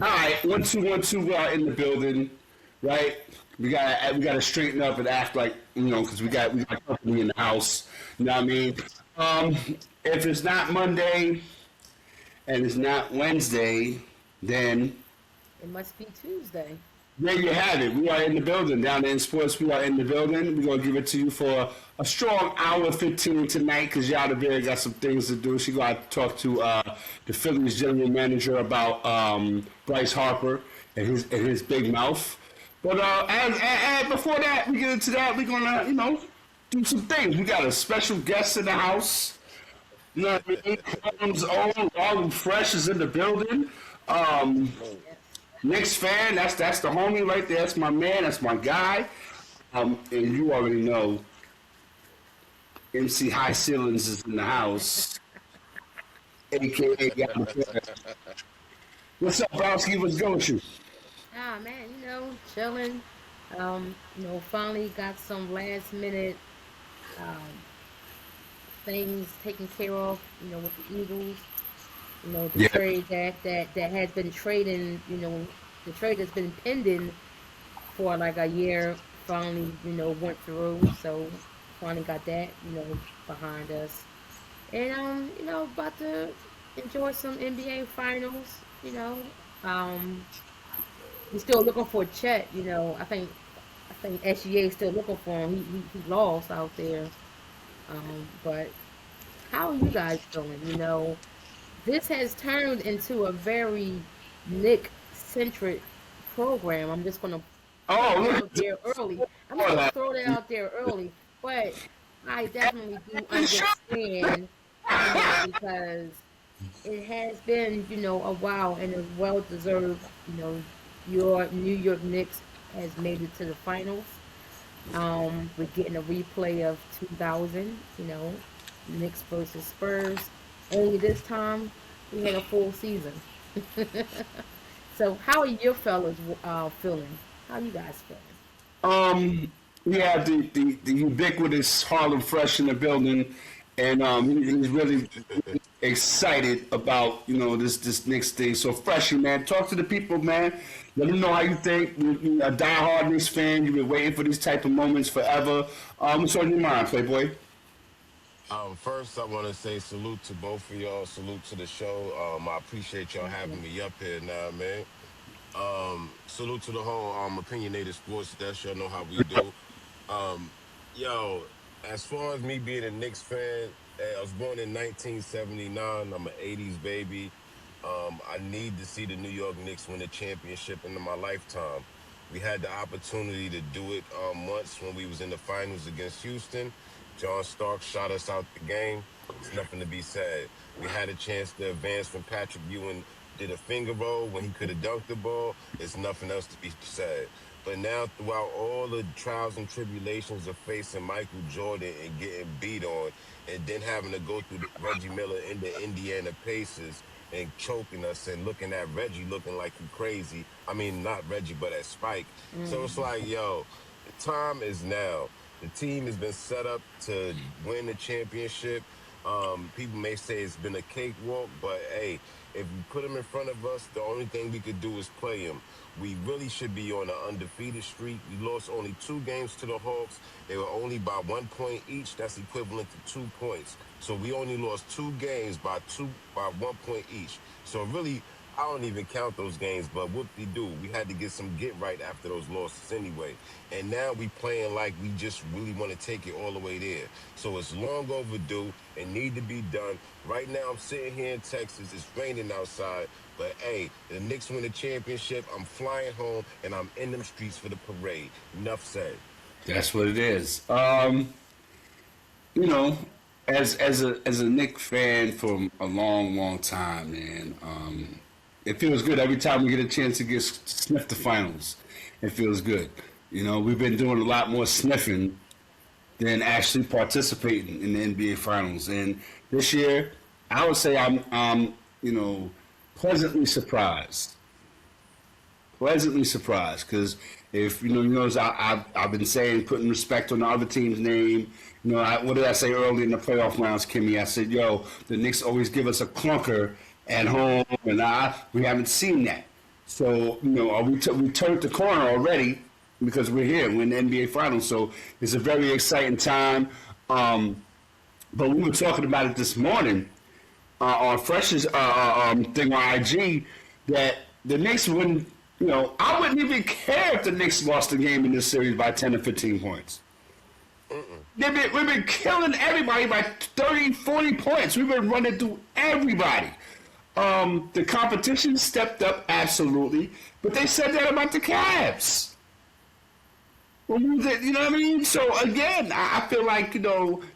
All right, 1 2 1 2. We are in the building, right? We gotta straighten up and act like because we got company in the house. You know what I mean? Um, if it's not Monday and it's not Wednesday, then It must be Tuesday. there you have it. We are in the building down there in sports. We are in the building. We're gonna give it to you for a strong hour 15 tonight because y'all there got some things to do. She got to talk to the Phillies general manager about Bryce Harper and his big mouth. But and before that, we get into that. We're gonna do some things. We got a special guest in the house. You know what I mean? Harlem's own Harlem Fresh is in the building. Um, Yes. Knicks fan, that's the homie right there. That's my man. That's my guy. And you already know, MC High Ceilings is in the house, aka got the What's up, Browski? What's going with you? Ah, man, chilling. Finally got some last minute um, things taken care of, with the Eagles. The Yeah, trade that had been trading, the trade that's been pending for like a year finally, went through. So finally got that, behind us. And about to enjoy some NBA finals, Um we're still looking for Chet, I think SGA is still looking for him. He lost out there. But how are you guys doing? This has turned into a very Nick centric program. I'm just gonna throw Oh, that look out at there early. I'm just all gonna that. throw that out there early. But I definitely do understand, because it has been, a while and it's well deserved, your New York Knicks has made it to the finals. We're getting a replay of 2000, Knicks versus Spurs. Only this time we had a full season. So how are your fellas feeling? How you guys feeling? We have the ubiquitous Harlem Fresh in the building, and he's really excited about this next thing. So Freshy, man, talk to the people, man. Let them know how you think. You're a diehard Knicks fan. You've been waiting for these type of moments forever. What's on your mind, Playboy? First, I want to say salute to both of y'all. Salute to the show. I appreciate y'all Thank you. having me up here now, man. Salute to the whole opinionated sports desk. Y'all know how we do. Um, Yo, as far as me being a Knicks fan, I was born in 1979. I'm an 80s baby. I need to see the New York Knicks win a championship in my lifetime. We had the opportunity to do it once when we was in the finals against Houston. John Stark shot us out the game. It's nothing to be said. We had a chance to advance when Patrick Ewing did a finger roll when he could have dunked the ball. It's nothing else to be said. But now, throughout all the trials and tribulations of facing Michael Jordan and getting beat on, and then having to go through Reggie Miller in the Indiana Pacers and choking us and looking at Reggie looking like he crazy. I mean, not Reggie, but at Spike. So it's Mm. like, yo, the time is now. The team has been set up to win the championship. People may say it's been a cakewalk, but hey, if we put them in front of us, the only thing we could do is play them. We really should be on an undefeated streak. We lost only 2 games to the Hawks. They were only by 1 point each. That's equivalent to 2 points. So we only lost 2 games by 1 point each. So really, I don't even count those games, but whoop-de-doo. We had to get some get right after those losses anyway. And now we playing like we just really want to take it all the way there. So it's long overdue and need to be done. Right now, I'm sitting here in Texas. It's raining outside. But hey, the Knicks win the championship. I'm flying home and I'm in them streets for the parade. Enough said. That's what it is. You know, as a Knicks fan for a long, long time, man. It feels good every time we get a chance to get sniff the finals. It feels good. We've been doing a lot more sniffing than actually participating in the NBA finals, and this year, I would say I'm pleasantly surprised pleasantly surprised because if as I've been saying, putting respect on the other team's name. What did I say early in the playoff rounds, Kimmy? I said, "Yo, the Knicks always give us a clunker at home, and we haven't seen that." So we turned the corner already because we're here. We're in the NBA Finals, so it's a very exciting time. Um, but we were talking about it this morning on Fresh's thing on IG that the Knicks wouldn't. I wouldn't even care if the Knicks lost the game in this series by 10 or 15 points. We've been killing everybody by 30, 40 points. We've been running through everybody. The competition stepped up absolutely, but they said that about the Cavs. You know what I mean? So again, I feel like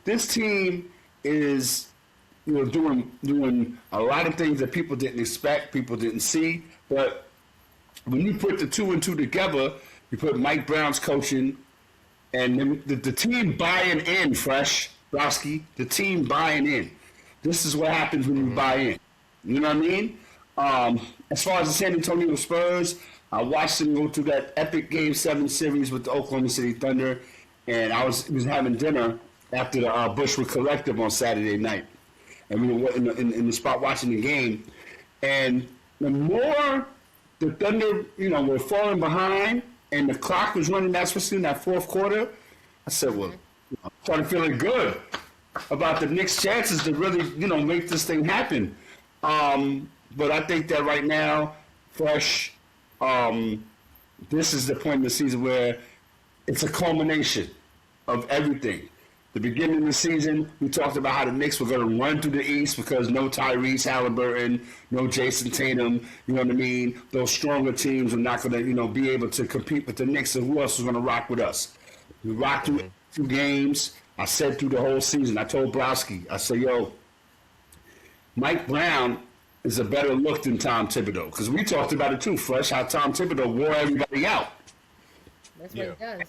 this team is doing a lot of things that people didn't expect, people didn't see. But when you put the two and two together, you put Mike Brown's coaching and then the team buying in, Fresh, Broski, the team buying in. This is what happens when you buy in. You know what I mean? As far as the San Antonio Spurs, I watched them go through that epic Game 7 series with the Oklahoma City Thunder, and I was having dinner after the Bushwick Collective on Saturday night. And we were in the spot watching the game. And the more the Thunder, were falling behind and the clock was running, especially in that fourth quarter, I said, well, I'm starting feeling good about the Knicks' chances to really, make this thing happen. But I think that right now, Fresh, this is the point in the season where it's a culmination of everything. The beginning of the season, we talked about how the Knicks were going to run through the East because no Tyrese Halliburton, no Jason Tatum, you know what I mean? Those stronger teams were not going to, be able to compete with the Knicks, and who else was going to rock with us? We rocked through 2 games. I said through the whole season, I told Browski, I said, yo, Mike Brown is a better look than Tom Thibodeau. Because we talked about it too, Fresh, how Tom Thibodeau wore everybody out. That's what he does.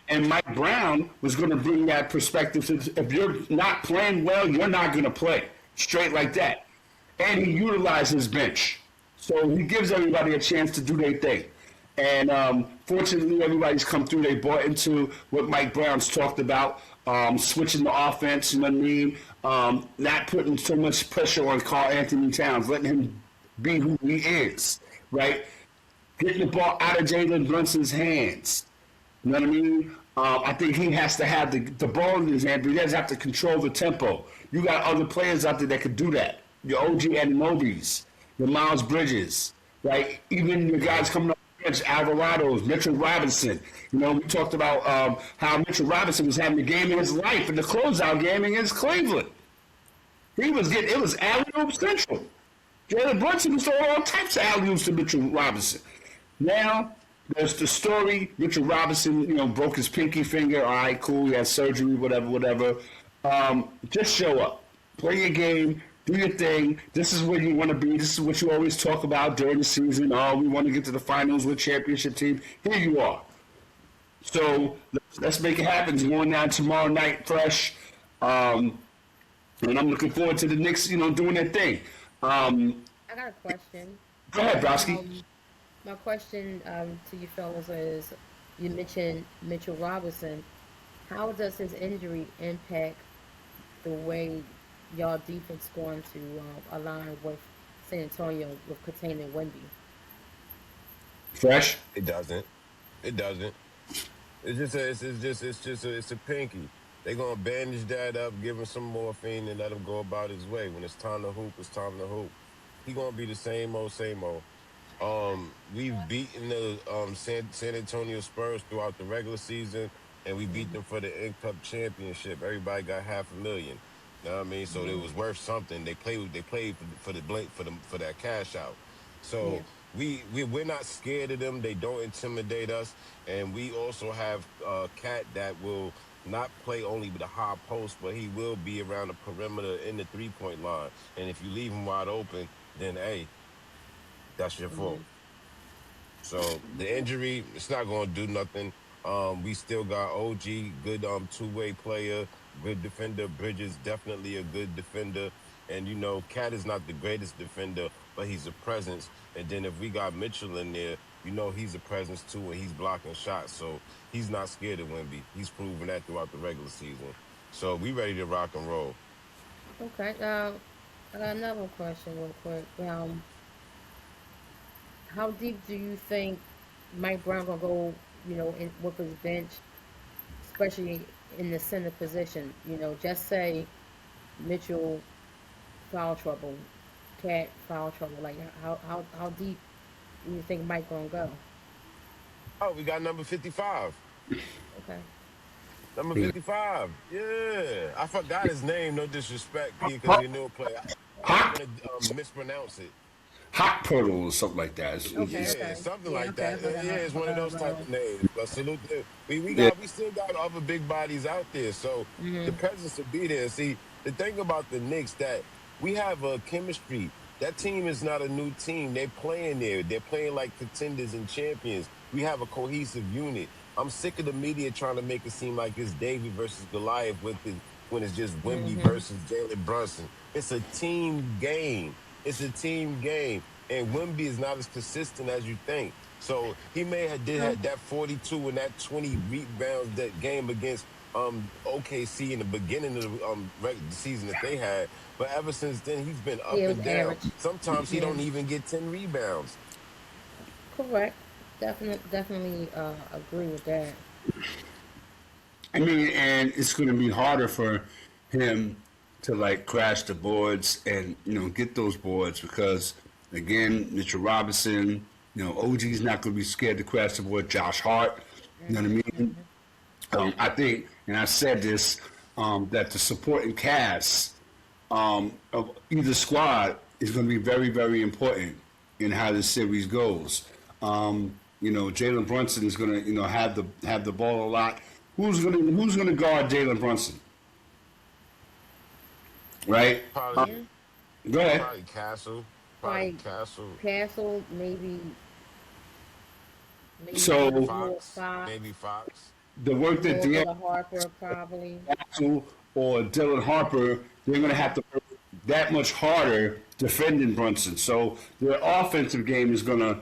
And Mike Brown was going to bring that perspective to, if you're not playing well, you're not going to play. Straight like that. And he utilized his bench. So he gives everybody a chance to do their thing. And fortunately, everybody's come through. They bought into what Mike Brown's talked about, switching the offense, you know what I mean? Not putting so much pressure on Karl Anthony Towns, letting him be who he is, right? Getting the ball out of Jalen Brunson's hands. You know what I mean? I think he has to have the ball in his hand, but he doesn't have to control the tempo. You got other players out there that could do that. Your OG Anunobis, your Miles Bridges, right? Even your guys coming up the bench, Alvarado's, Mitchell Robinson. We talked about how Mitchell Robinson was having the game of his life in the closeout game against Cleveland. It was alley-oop central. Jalen Brunson was throwing all types of alley-oops to Mitchell Robinson. Now, there's the story. Mitchell Robinson, broke his pinky finger. All right, cool. He had surgery, whatever. Just show up. Play your game. Do your thing. This is where you want to be. This is what you always talk about during the season. Oh, we want to get to the finals with championship team. Here you are. So let's make it happen. It's going down tomorrow night, Fresh. And I'm looking forward to the Knicks, doing their thing. I got a question. Go ahead, Broski. My question to you fellas is, you mentioned Mitchell Robinson. How does his injury impact the way y'all defense going to align with San Antonio with containing Wemby? Fresh? It doesn't. It doesn't. It's a pinky. They gonna bandage that up, give him some morphine, and let him go about his way. When it's time to hoop, it's time to hoop. He gonna be the same old, same old. We've beaten the San Antonio Spurs throughout the regular season, and we beat them for the N Cup championship. Everybody got $500,000. You know what I mean? So it was worth something. They played for for that cash out. So we're not scared of them. They don't intimidate us, and we also have a cat that will not play only with the high post, but he will be around the perimeter in the 3-point line. And if you leave him wide open, then hey, that's your fault. So the injury, it's not going to do nothing. We still got OG, good two-way player, good defender. Bridges, definitely a good defender. And, Cat is not the greatest defender, but he's a presence. And then if we got Mitchell in there, he's a presence too, and he's blocking shots. So he's not scared of Wemby. He's proven that throughout the regular season. So we ready to rock and roll. Okay. I got another question real quick. how deep do you think Mike Brown gonna go? With his bench, especially in the center position. Just say Mitchell foul trouble, Cat foul trouble. Like how deep do you think Mike gonna go? Oh, we got number 55. Okay. Number Yeah. 55. Yeah. I forgot his name, no disrespect, P, because Hot, he knew a player. I don't hot, want to mispronounce it. hot puddle or something like that. Okay. Yeah, Okay. something Yeah. like Okay. I that. forgot. Yeah, it's one of those type Right. of names. But salute to Yeah. we still got other big bodies out there. So the Mhm. presence will be there. See, the thing about the Knicks that we have a chemistry. That team is not a new team. They're playing there. They're playing like contenders and champions. We have a cohesive unit. I'm sick of the media trying to make it seem like it's David versus Goliath when it's just Wimby Mhm. versus Jalen Brunson. It's a team game. It's a team game. And Wimby is not as consistent as you think. So he may have did Well, had that 42 and that 20 rebounds that game against OKC in the beginning of the regular season that they had. But ever since then, he's been yeah, up it and was down. average. Sometimes he Yeah. don't even get 10 rebounds. Correct. Definitely agree with that. I mean, and it's going to be harder for him to like crash the boards and get those boards because again, Mitchell Robinson, OG's not going to be scared to crash the board. Josh Hart, you know Mhm. what I mean? Mhm. I think, and I said this, that the supporting cast of either squad is going to be very, very important in how this series goes. Jalen Brunson is going to, have the ball a lot. Who's gonna guard Jalen Brunson, right? Probably, Yeah. Go ahead. probably Castle. Probably Like Castle. Castle, maybe So more Fox. Maybe Fox, Fox. the work that more Dan bit of Harper probably. Axel or Dylan Harper, they're going to have to work that much harder defending Brunson. So their offensive game is going to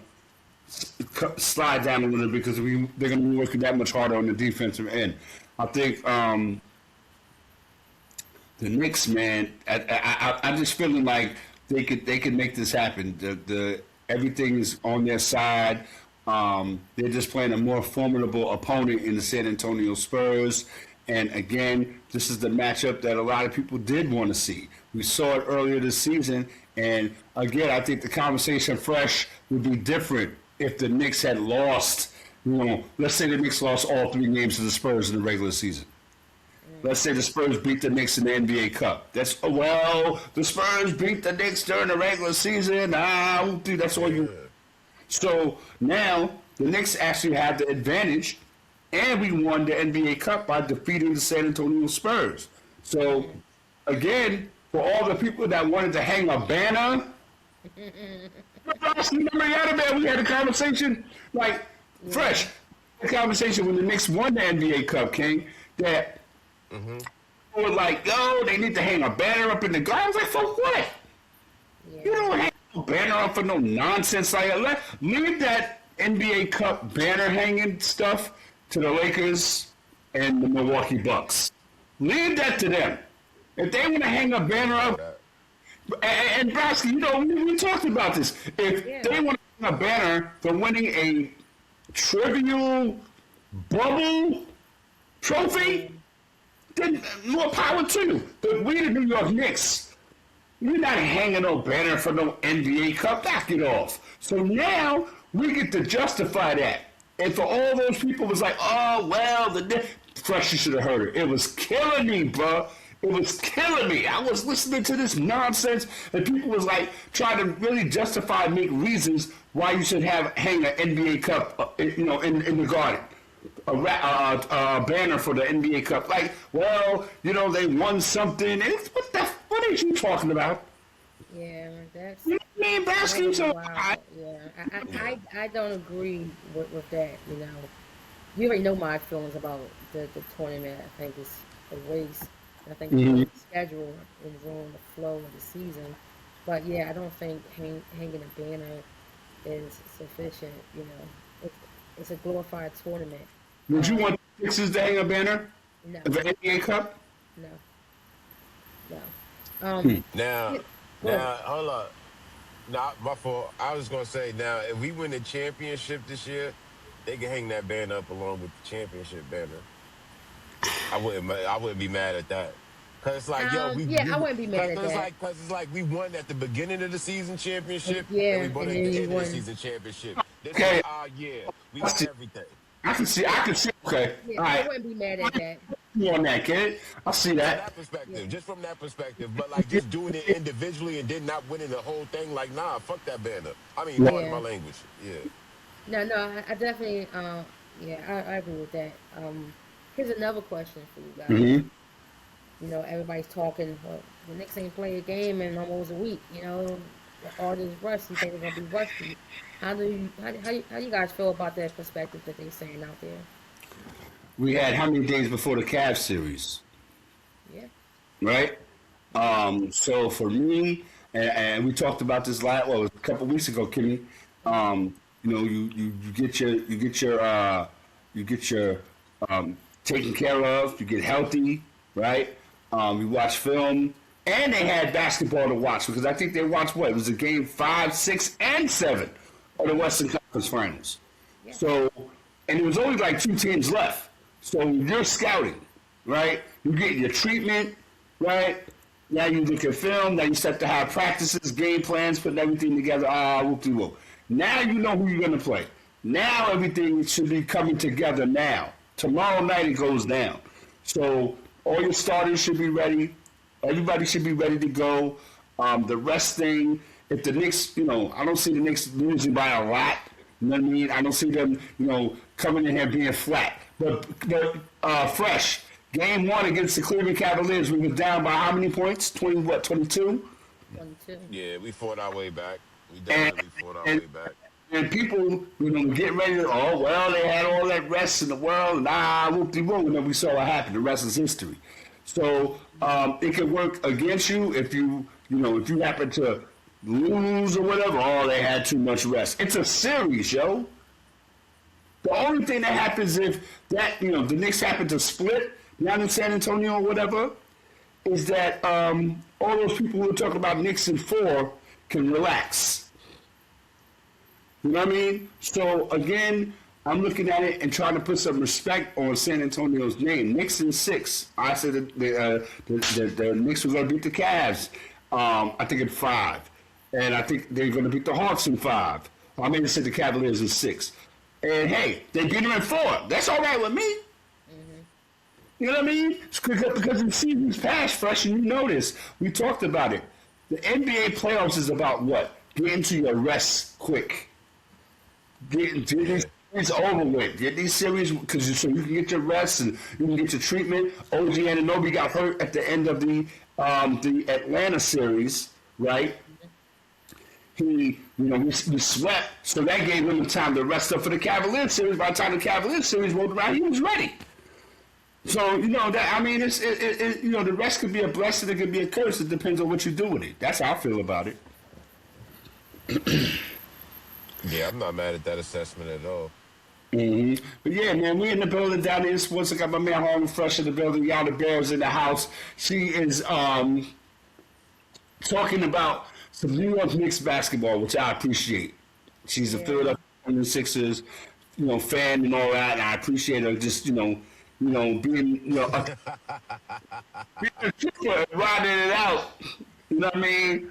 slide down a little bit because they're going to be working that much harder on the defensive end. I think the Knicks, man, I'm just feeling like they could make this happen. The everything is on their side. They're just playing a more formidable opponent in the San Antonio Spurs. And again, this is the matchup that a lot of people did want to see. We saw it earlier this season, and again, I think the conversation fresh would be different if the Knicks had lost. Let's say the Knicks lost all 3 games to the Spurs in the regular season. Let's say the Spurs beat the Knicks in the NBA Cup. The Spurs beat the Knicks during the regular season. Dude, that's all you. Yeah. So now the Knicks actually have the advantage, and we won the NBA Cup by defeating the San Antonio Spurs. So again, for all the people that wanted to hang a banner, remember the other day we had a conversation like Yeah. fresh, a conversation when the Knicks won the NBA Cup, King, that Mm-hmm. were like, yo, they need to hang a banner up in the garden. I was like, for what? You Yeah. don't hang a banner up for no nonsense like that. Leave that NBA Cup banner hanging stuff to the Lakers and the Milwaukee Bucks. Leave that to them. If they want to hang a banner All up, that. and Brasky, we talked about this. If Yeah. they want to hang a banner for winning a trivial bubble trophy, then more power to you. But we, the New York Knicks, we're not hanging no banner for no NBA Cup. Knock it off. So now we get to justify that. And for all those people, it was like, oh, well, Fresh, you should have heard it. It was killing me, bro. It was killing me. I was listening to this nonsense, and people was like trying to really justify, make reasons why you should hang an NBA Cup, in the garden. A banner for the NBA Cup. Like, well, they won something. What are you talking about? Yeah. That's You know what I mean, that basketball. is So wild. Yeah. I don't agree with that. You already know my feelings about the tournament. I think it's a waste. I think the schedule is ruining the flow of the season. But yeah, I don't think hanging a banner is sufficient. It, it's a glorified tournament. would you Um, want the Sixers to hang a banner no, of the NBA Cup? no, no. Um, Now, yeah, go ahead. now, hold up. Nah, my fault. I was gonna say now, if we win the championship this year, they can hang that banner up along with the championship banner. I wouldn't be mad at that. Cause it's like, yo, Yeah, I wouldn't be mad at that. cause it's like we won at the beginning of the season championship, and Yeah, we won and at then the you end of the won. season championship. This is Okay, our year. We I got see. everything. I can see. I can see. Okay, Yeah, all I right. wouldn't be mad at that. You on that, kid? I see From that. that Yeah. perspective, just from that perspective, but like just doing it individually and then not winning the whole thing, like nah, fuck that banner. I mean, Yeah. pardon my Yeah. language. Yeah. No, no, I definitely, yeah, I agree with that. Here's another question for you guys. Mm-hmm. Everybody's talking. Well, the Knicks ain't played a game in almost a week. All this rust. You think they're gonna be rusty? How do you guys feel about that perspective that they're saying out there? We had how many days before the Cavs series, Yeah, right? So for me, and we talked about this a couple weeks ago, Kenny. You get your taken care of. You get healthy, right? You watch film, and they had basketball to watch because I think they watched what it was a game 5, 6, and 7 of the Western Conference Finals. yeah, So, and there was only like 2 teams left. So you're scouting, right? You get your treatment, right? Now you look at film. Now you start to have practices, game plans, putting everything together. Whoop de whoop. Now you know who you're gonna play. Now everything should be coming together. Now tomorrow night it goes down. So all your starters should be ready. Everybody should be ready to go. The rest thing, if the Knicks, I don't see the Knicks losing by a lot. You know what I mean? I don't see them, coming in here being flat. But fresh. Game 1 against the Cleveland Cavaliers, we were down by how many points? 20, what, 22? 22. Yeah, we fought our way back. We And, definitely fought our and, way back. and people, get ready to, they had all that rest in the world, and whoop-de-whoop, and then we saw what happened. The rest is history. So it can work against you if if you happen to lose or whatever. They had too much rest. It's a series, yo. The only thing that happens if the Knicks happen to split down in San Antonio or whatever is that all those people who are talking about Knicks in 4 can relax. You know what I mean? So again, I'm looking at it and trying to put some respect on San Antonio's name. Knicks in 6. I said that the Knicks were going to beat the Cavs. I think in 5, and I think they're going to beat the Hawks in 5. I mean, I said the Cavaliers in 6. And hey, they beat them in 4. That's all right with me. Mm-hmm. You know what I mean? Because in seasons past, Fresh, and you know this, we talked about it. The NBA playoffs is about what? Getting to your rest quick. Get Yeah. these series over with. Get these series so you can get your rest and you can get your treatment. OG Anunoby got hurt at the end of the Atlanta series, right? We swept, so that gave him the time to rest up for the Cavaliers series. By the time the Cavaliers series rolled around, he was ready. So that I mean, the rest could be a blessing, it could be a curse. It depends on what you do with it. That's how I feel about it. Yeah, I'm not mad at that assessment at all. But yeah, man, we in the building down there in sports. I got my man Harlem Fresh in the building. Y'all the Bears in the house. She is talking about some New York Knicks basketball, which I appreciate. She's a Yeah. Philadelphia Sixers, fan and all that, and I appreciate her just, being, being a trooper and riding it out. You know what I mean?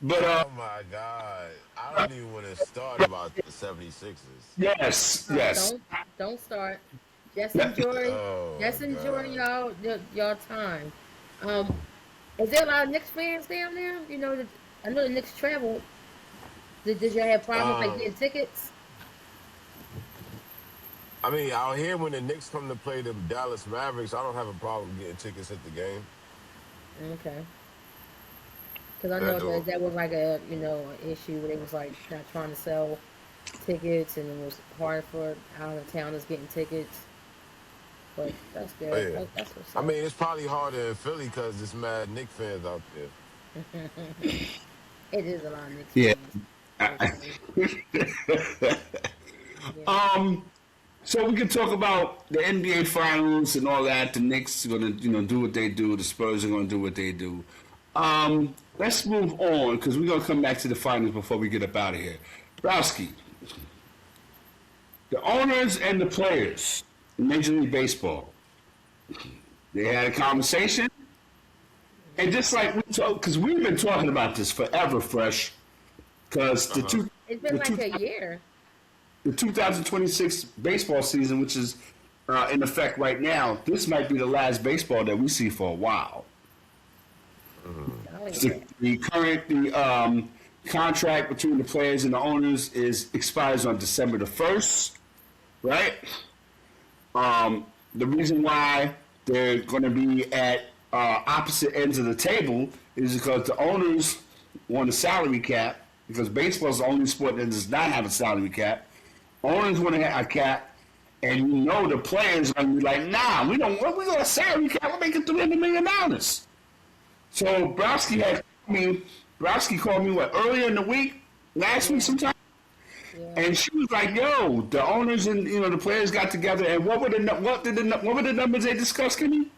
But Oh my God. I don't even want to start about the 76ers. yes, No, yes. don't start. Just Yeah. enjoy. Oh Just my enjoy God. your time. Um, is there a lot of Knicks fans down there? I know the Knicks travel. Did you have problems like Um, getting tickets? I mean, out here when the Knicks come to play the Dallas Mavericks, I don't have a problem getting tickets at the game. Okay. Because I know At all. that was like an issue where they was like not trying to sell tickets and it was hard for out of towners getting tickets. But that's Oh, good. yeah. That's what's I up. mean, it's probably harder in Philly because there's mad Knicks fans out there. It is a lot of Knicks Yeah. fans. Personally. Yeah. So we can talk about the NBA Finals and all that. The Knicks are gonna, do what they do. The Spurs are gonna do what they do. let's move on because we're gonna come back to the finals before we get up out of here. Browski, the owners and the players in Major League Baseball, they had a conversation, and just like we talk, because we've been talking about this forever, Fresh, because It's been like a year. the 2026 baseball season, which is in effect right now, this might be the last baseball that we see for a while. Oh, yeah. The contract between the players and the owners expires on December the 1st, right? The reason why they're going to be at opposite ends of the table is because the owners want a salary cap, because baseball is the only sport that does not have a salary cap. Owners want to have a cap, and you know the players are going to be like, nah, we don't. We got a salary cap. We're making $300 million. So Browski called me what, earlier in the week, last week sometime, Yeah. and she was like, "Yo, the owners and the players got together, and what were the numbers they discussed, Kenny?"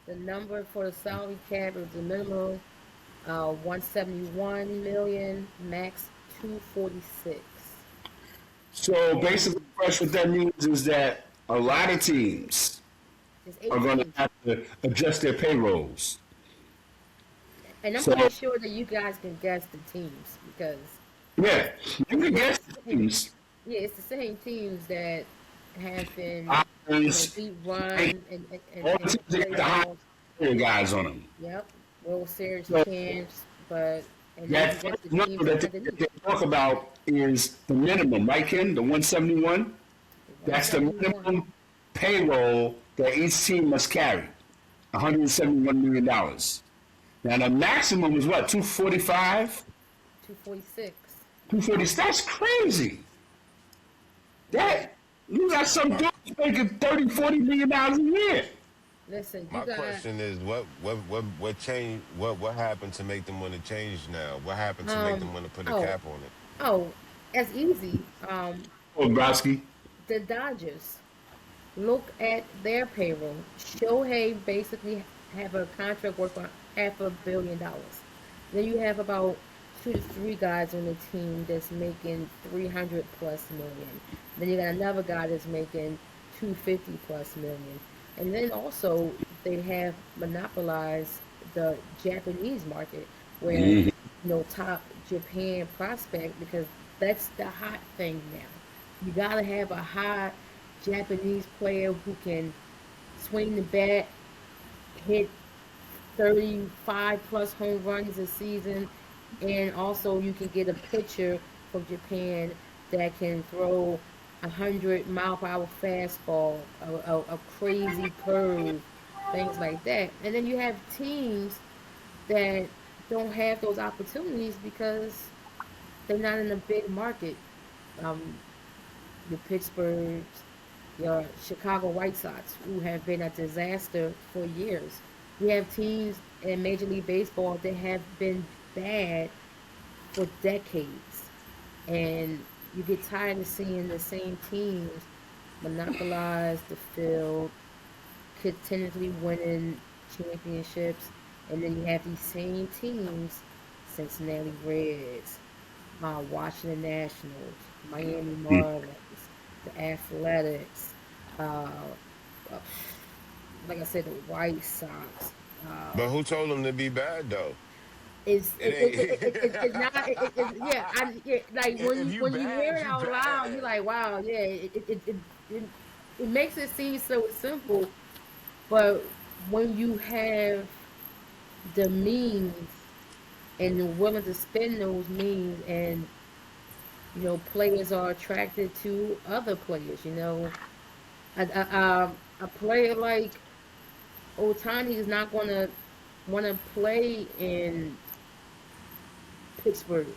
The number for the salary cap is the minimum 171 million, max 246. So basically, Fresh, what that means is that a lot of teams It's are 8 going to teams. have to adjust their payrolls. And I'm So pretty sure that you guys can guess the teams because yeah, you can guess the teams. yeah, it's the same teams that have been Options, beat run all the teams that got the high playoffs. guys on them. Yep, World Series So champs, but and then that you got first the teams number that underneath. they talk about is the minimum, right, Ken? The 171. That's the 171. minimum payroll that each team must carry. $171 million. Now the maximum is what? 245. 246. 240. That's crazy. That you got some dudes making 30, $40 million a year. Listen, you My got question is, what change? What happened to make them want to change now? What happened to make them want to put a oh cap on it? oh, that's easy. Oh, Browski. The Dodgers. Look at their payroll. Shohei basically have a contract worth for $500 million. Then you have about 2 to 3 guys on the team that's making 300 plus million. Then you got another guy that's making 250 plus million. And then also they have monopolized the Japanese market where top Japan prospect because that's the hot thing now. You gotta have a hot Japanese player who can swing the bat, hit 35 plus home runs a season, and also you can get a pitcher from Japan that can throw 100-mile-per-hour fastball, a crazy curve, things like that. And then you have teams that don't have those opportunities because they're not in a big market. Um, your Pittsburghs, your Chicago White Sox, who have been a disaster for years. We have teams in Major League Baseball that have been bad for decades. And you get tired of seeing the same teams monopolize the field, continuously winning championships. And then you have these same teams, Cincinnati Reds, Washington Nationals, Miami Marlins, the Athletics, uh, uh, like I said, the White Sox. Uh, But who told them to be bad though? it's It ain't. it's not yeah, like If you when you hear bad, it you out loud, you're bad. like, wow, yeah, it, it makes it seem so simple, but when you have the means and you're willing to spend those means, and players are attracted to other players. A player like Otani is not going to want to play in Pittsburgh,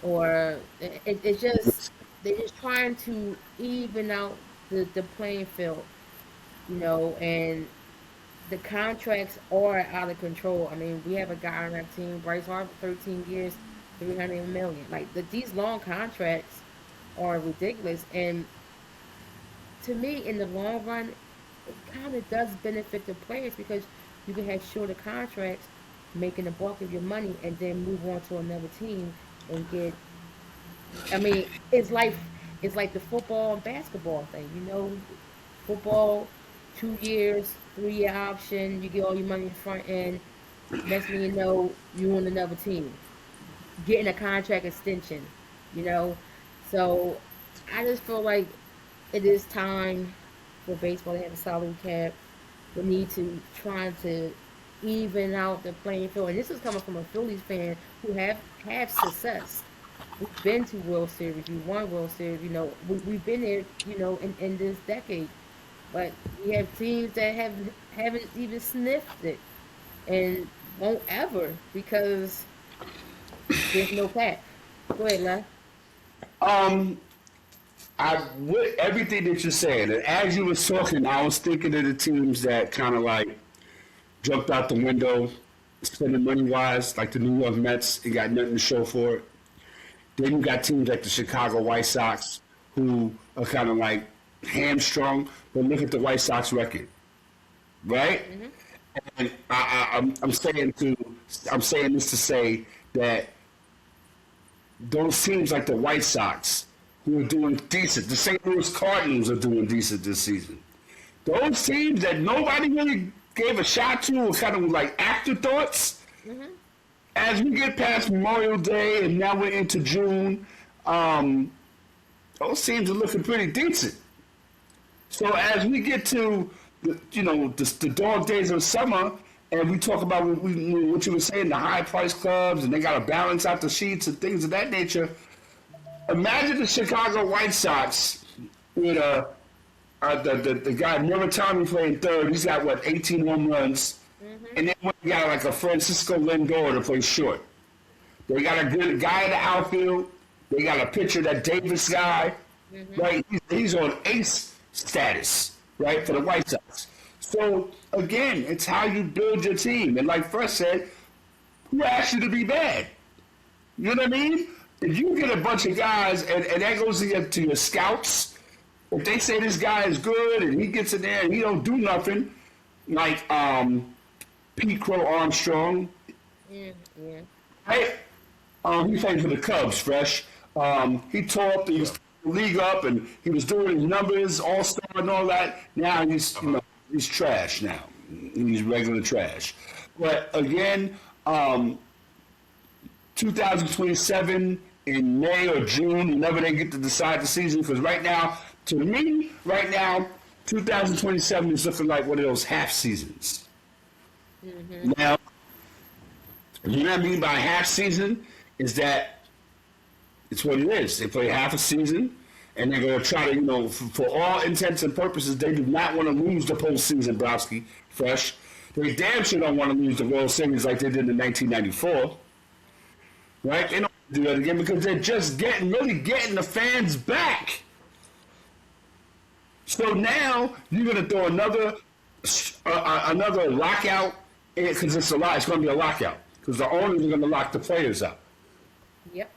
or it's just they're just trying to even out the playing field, and the contracts are out of control. I mean, we have a guy on our team, Bryce Harper, 13 years, 300 million. Like these long contracts are ridiculous, and to me, in the long run, it kind of does benefit the players because you can have shorter contracts making the bulk of your money and then move on to another team and get. I mean, it's like the football and basketball thing. Football, 2 years, 3-year option. You get all your money in the front end. Next thing you know, you on another team, getting a contract extension. You know, so I just feel like it is time for baseball to have a salary cap. We need to try to even out the playing field. And this is coming from a Phillies fan who have success. We've been to World Series. We won World Series. We've been there. In this decade. But we have teams that haven't even sniffed it and won't ever because there's no cap. Go ahead, Les. Um, with everything that you're saying, and as you was talking, I was thinking of the teams that kind of like jumped out the window, spending money wise, like the New York Mets, and got nothing to show for it. Then you got teams like the Chicago White Sox, who are kind of like hamstrung, but look at the White Sox record, right? And I'm saying this to say that those teams like the White Sox, who are doing decent, the St. Louis Cardinals are doing decent this season. Those teams that nobody really gave a shot to were kind of like afterthoughts. As we get past Memorial Day and now we're into June, those teams are looking pretty decent. So as we get to the dog days of summer, and we talk about what you were saying, the high price clubs, and they got to balance out the sheets and things of that nature. Imagine the Chicago White Sox with the guy Murakami playing third. He's got 18 home runs, and then we got like a Francisco Lindor to play short. They got a good guy in the outfield. They got a pitcher, that Davis guy, right? He's on ace status, right, for the White Sox. So again, it's how you build your team. And like Fresh said, who asked you to be bad? You know what I mean? If you get a bunch of guys, and that goes to your scouts, if they say this guy is good and he gets in there and he don't do nothing, like Pete Crow Armstrong, Yeah. right? He played for the Cubs, Fresh. He tore up the league up, and he was doing his numbers, all-star and all that. Now he's trash now. He's regular trash. But again, 2027 in May or June, whenever they get to decide the season, because right now, 2027 is looking like one of those half seasons. Now, you know what I mean by half season is that it's what it is. They play half a season, and they're going to try to, for all intents and purposes, they do not want to lose the postseason, Browski, Fresh. They damn sure don't want to lose the World Series like they did in 1994. Right? They don't do that again because they're just really getting the fans back. So now you're going to throw another lockout, because it's going to be a lockout, because the owners are going to lock the players up. Yep.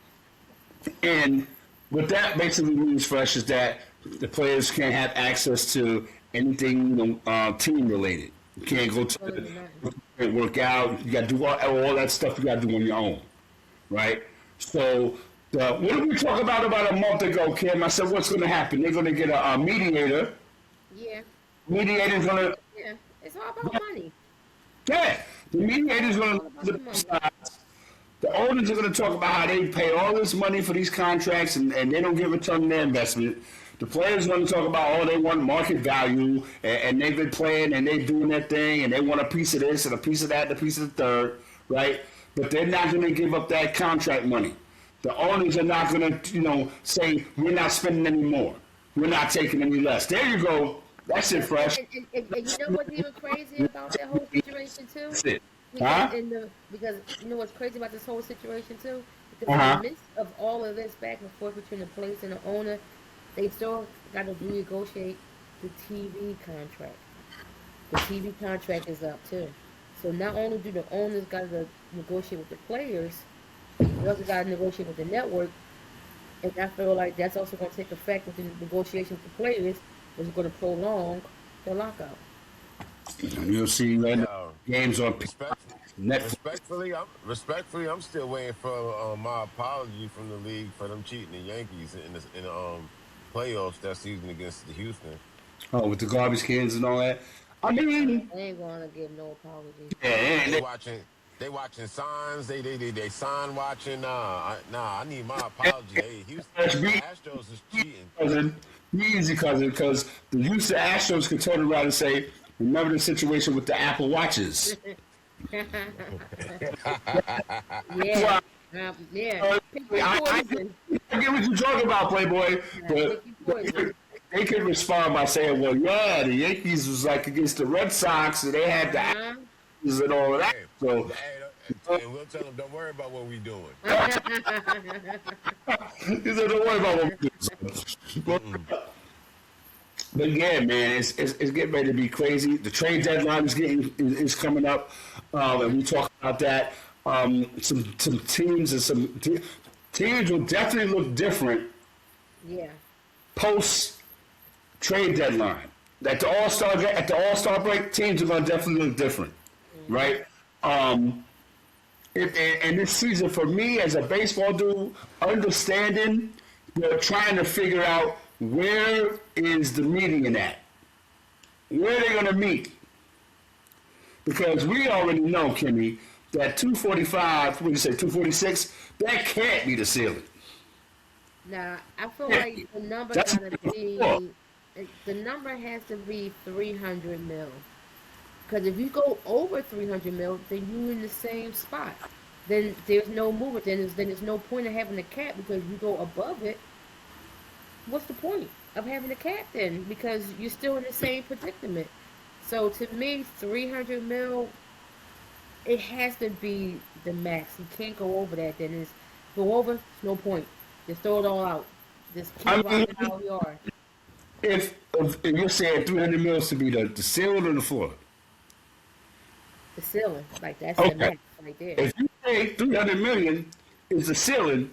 And what that basically means, Fresh, is that the players can't have access to anything team related. You can't go to work out. You got to do all that stuff. You got to do on your own, right? So what did we talk about a month ago, Kim? I said, what's going to happen? They're going to get a mediator. Yeah. Mediator's going to. Yeah. It's all about money. Yeah, the mediator's going to. The owners are going to talk about how they pay all this money for these contracts and they don't get return on their investment. The players are going to talk about, they want market value, and they've been playing and they're doing their thing, and they want a piece of this and a piece of that and a piece of the third, right? But they're not going to give up that contract money. The owners are not going to, say, we're not spending any more. We're not taking any less. There you go. That's it, Fresh. And you know what's even crazy about that whole situation, too? That's it. Because you know what's crazy about this whole situation too? Because in the midst of all of this back and forth between the players and the owner, they still got to renegotiate the TV contract. The TV contract is up too. So not only do the owners got to negotiate with the players, they also got to negotiate with the network. And I feel like that's also going to take effect with the negotiation with the players, which is going to prolong the lockout. You'll see Yo, games on respect, Netflix. respectfully, I'm still waiting for my apology from the league for them cheating the Yankees in the playoffs that season against the Houston. Oh, with the garbage cans and all that. I mean, I ain't gonna give no apology. yeah, They watching they watching signs. They sign watching. I need my apology. Hey, Houston, the be Astros is cheating. cousin, be easy, cousin, because the Houston Astros could turn around and say, "Remember the situation with the Apple Watches." Yeah, Well, yeah. Pick your I poison. get what you're talking about, Playboy, Pick but your poison. they could respond by saying, "Well, yeah, the Yankees was like against the Red Sox, and they had the Uh-huh. Astros and all of that." Hey, So, and we'll tell them, don't worry about what we doing. he said, "Don't worry about what we do." But yeah, man, it's getting ready to be crazy. The trade deadline is coming up, and we talk about that. Some teams and teams will definitely look different Yeah. post trade deadline. At the All Star break, teams are going to definitely look different, right? And this season, for me as a baseball dude, understanding, they're trying to figure out where is the meeting at, where are they going to meet, because we already know, Kimmy, that 245, what do you say, 246, that can't be the ceiling. Now, I feel like the number That's gotta be, the number has to be 300 mil. Because if you go over 300 mil, then you're in the same spot. Then there's no movement. Then there's no point of having a cap because you go above it. What's the point of having a cap then? Because you're still in the same predicament. So to me, 300 mil, it has to be the max. You can't go over that. Then it's go over, no point. Just throw it all out. Just keep I rocking mean, how we are. if you're saying 300 mils to be the ceiling or the floor, The ceiling, like that's the okay. max right there. If you say 300 million is the ceiling,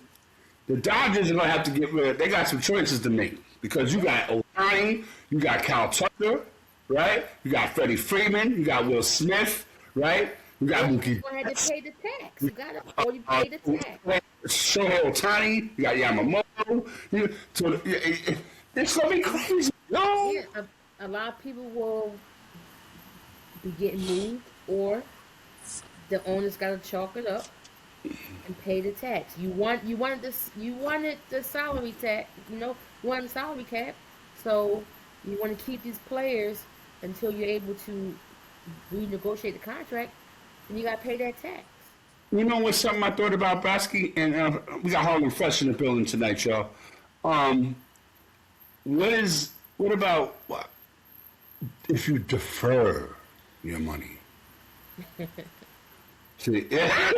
the Dodgers are gonna have to get rid. They got some choices to make because you got O'Neill, you got Kyle Tucker, right? You got Freddie Freeman, you got Will Smith, right? You got You're Mookie. gonna have to pay the tax. You gotta, or you pay the tax. Shohei Ohtani, you got Yamamoto. It's gonna be crazy, yo. Yeah, a lot of people will be getting moved, or the owners gotta chalk it up and pay the tax. You wanted the salary tax, you wanted the salary cap, so you want to keep these players until you're able to renegotiate the contract, and you gotta pay that tax. You know what's something I thought about, Basky? And we got HARLEM FRESH in the building tonight, y'all. Um, what about if you defer your money? See, yeah,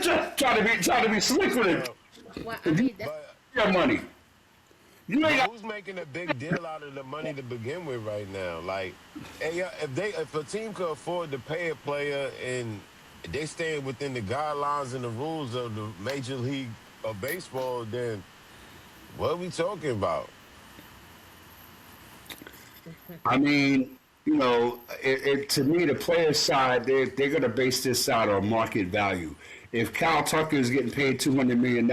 just try to be slick with it. Well, Well, I mean, that's, but Your money, you ain't but got. who's making a big deal out of the money to begin with right now? Like, hey, if a team could afford to pay a player and they stay within the guidelines and the rules of the Major League of Baseball, then what are we talking about? I mean, to me, the player side, they're going to base this out on market value. If Kyle Tucker is getting paid $200 million,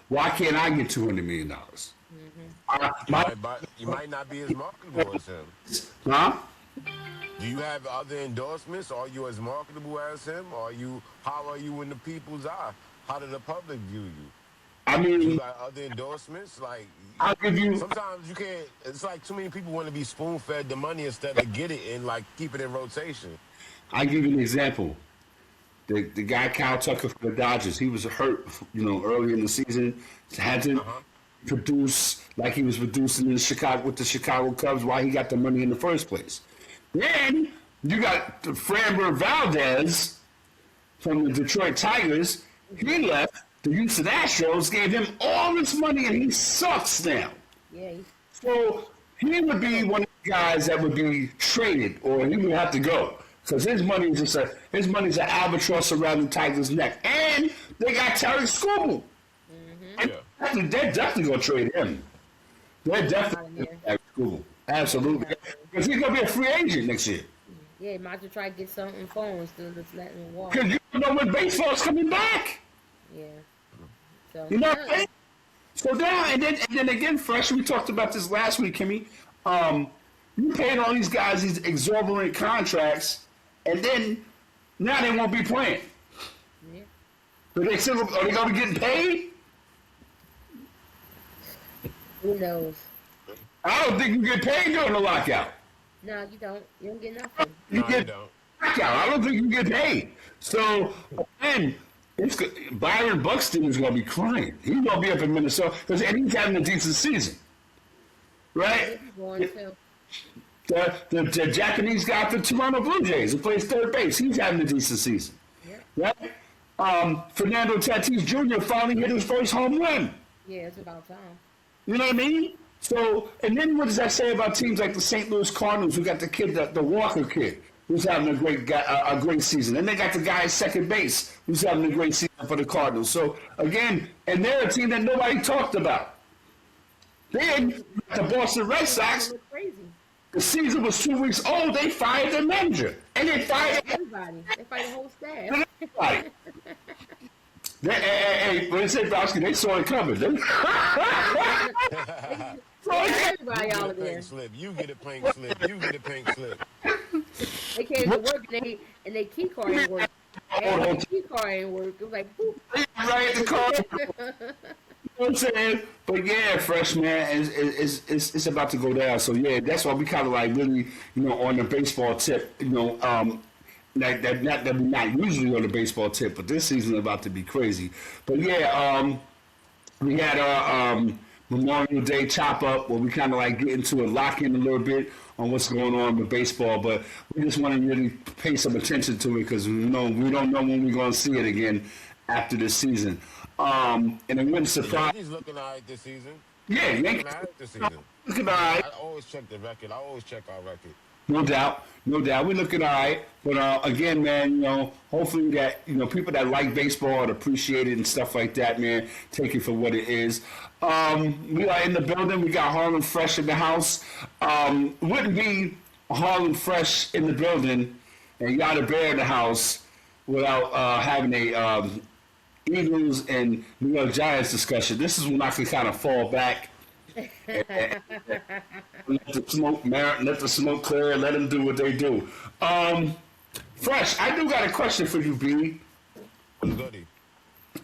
why can't I get $200 million? My, You might not be as marketable as him. huh? Do you have other endorsements? Are you as marketable as him? How are you in the people's eye? How do the public view you? I You mean, got other endorsements? Like I'll give you. sometimes you can't. It's like too many people want to be spoon fed the money instead of get it and like keep it in rotation. I'll give you an example. The guy Kyle Tucker for the Dodgers, he was hurt, early in the season. Hasn't Uh huh. produced like he was producing in Chicago with the Chicago Cubs. Why he got the money in the first place? Then you got the Framber Valdez from the Detroit Tigers. He left. The Houston Astros gave him all this money, and he sucks now. yeah, So he would be one of the guys that would be traded, or he would have to go because his money's an albatross around the Tigers' neck, and they got Terry Scoble. And Yeah. they're definitely gonna trade him. They're definitely gonna trade Terry Scoble. Absolutely, because he's gonna be a free agent next year. Yeah, might as well try to get something for instead of just letting him walk. Because you don't know when baseball's coming back. Yeah. So You know what I'm no, saying? So now, and then again, Fresh, we talked about this last week, Kimmy. Um, you paid all these guys these exorbitant contracts, and then now they won't be playing. yeah. But they still, are they going to get paid? Who knows? I don't think you get paid during the lockout. No, you don't. You don't get nothing. You No, you get don't. lockout. I don't think you get paid. So, and Byron Buxton is going to be crying. He's going to be up in Minnesota because and he's having a decent season, Yeah, right? he's going to. The Japanese guy for Toronto Blue Jays who plays third base, he's having a decent season, Yeah. right? Fernando Tatis Jr. finally hit his first home run. Yeah, it's about time. You know what I mean? So, and then what does that say about teams like the St. Louis Cardinals, who got the kid, the Walker kid, who's having a great season, and they got the guy at second base who's having a great season for the Cardinals. So again, and they're a team that nobody talked about. Then the Boston Red Sox, Look crazy. the season was 2 weeks old. They fired their manager, and they fired Everybody. They fight the whole staff. everybody. Hey, when they said Boston, they saw it coming. They saw it Everybody You get out a there. pink slip. You get a pink slip. You get a pink slip. They came to work and they key card ain't work. And their key card ain't work. It was like, boop. right at the car. You know what I'm saying? But yeah, freshman, it's about to go down. So yeah, that's why we kind of like really, on the baseball tip, not that we're not usually on the baseball tip, but this season is about to be crazy. But yeah, we had our Memorial Day chop up where we kind of like get into a lock in a little bit on what's going on with baseball, but we just want to really pay some attention to it because we don't know when we're going to see it again after this season. And it wouldn't The surprise. Yankees looking all right this season. Yeah, Looking Yankees all right this season. looking all right. I always check the record. I always check our record. No doubt, no doubt. We're looking all right, but again, man, hopefully that people that like baseball and appreciate it and stuff like that, man, take it for what it is. We are in the building. We got Harlem Fresh in the house. Wouldn't be Harlem Fresh in the building and Yada Bear in the house without having a Eagles and New York Giants discussion. This is when I can kind of fall back. Let the smoke marinate, let the smoke clear, let them do what they do. Fresh, I do got a question for you, B, What's goody?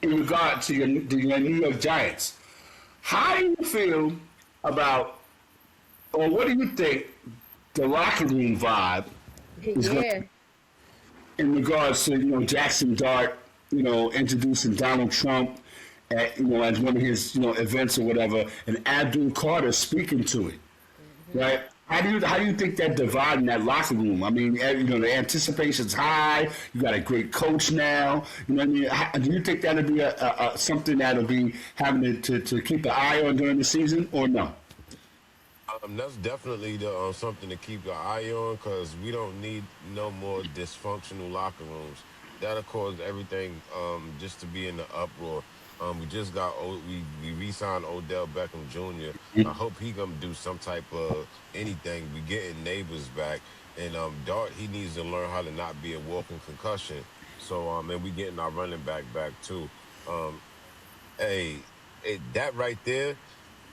in regard to your New York Giants. How do you feel about, or what do you think the locker room vibe is going Yeah. in regards to Jackson Dart, introducing Donald Trump at as one of his events or whatever, and Abdul Carter speaking to it, right? How do you think that divide in that locker room? I mean, the anticipation's high. You got a great coach now. You know what I mean? Do you think that'll be a something that'll be having to keep an eye on during the season, or no? That's definitely something to keep your eye on because we don't need no more dysfunctional locker rooms. That'll cause everything just to be in the uproar. We just got we re-signed Odell Beckham Jr. I hope he gonna do some type of anything. We getting neighbors back, and Dart he needs to learn how to not be a walking concussion. So and we getting our running back too. Um, hey, that right there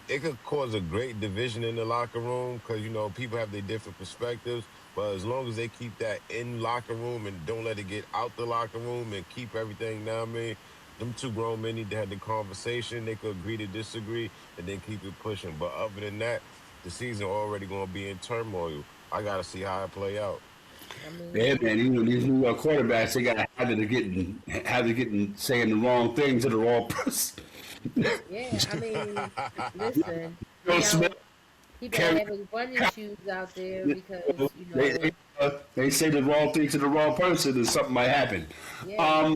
it could cause a great division in the locker room because people have their different perspectives. But as long as they keep that in locker room and don't let it get out the locker room and keep everything down, man, them two grown men need to have the conversation. They could agree to disagree and then keep it pushing. But other than that, the season already gonna be in turmoil. I gotta see how it play out. I mean, Yeah, man. These New York quarterbacks, they got a habit of getting saying the wrong thing to the wrong person. yeah. I mean, listen. Joe You know, Smith, he better Kerry, have his running shoes out there because they say the wrong thing to the wrong person, and something might happen. yeah. Um,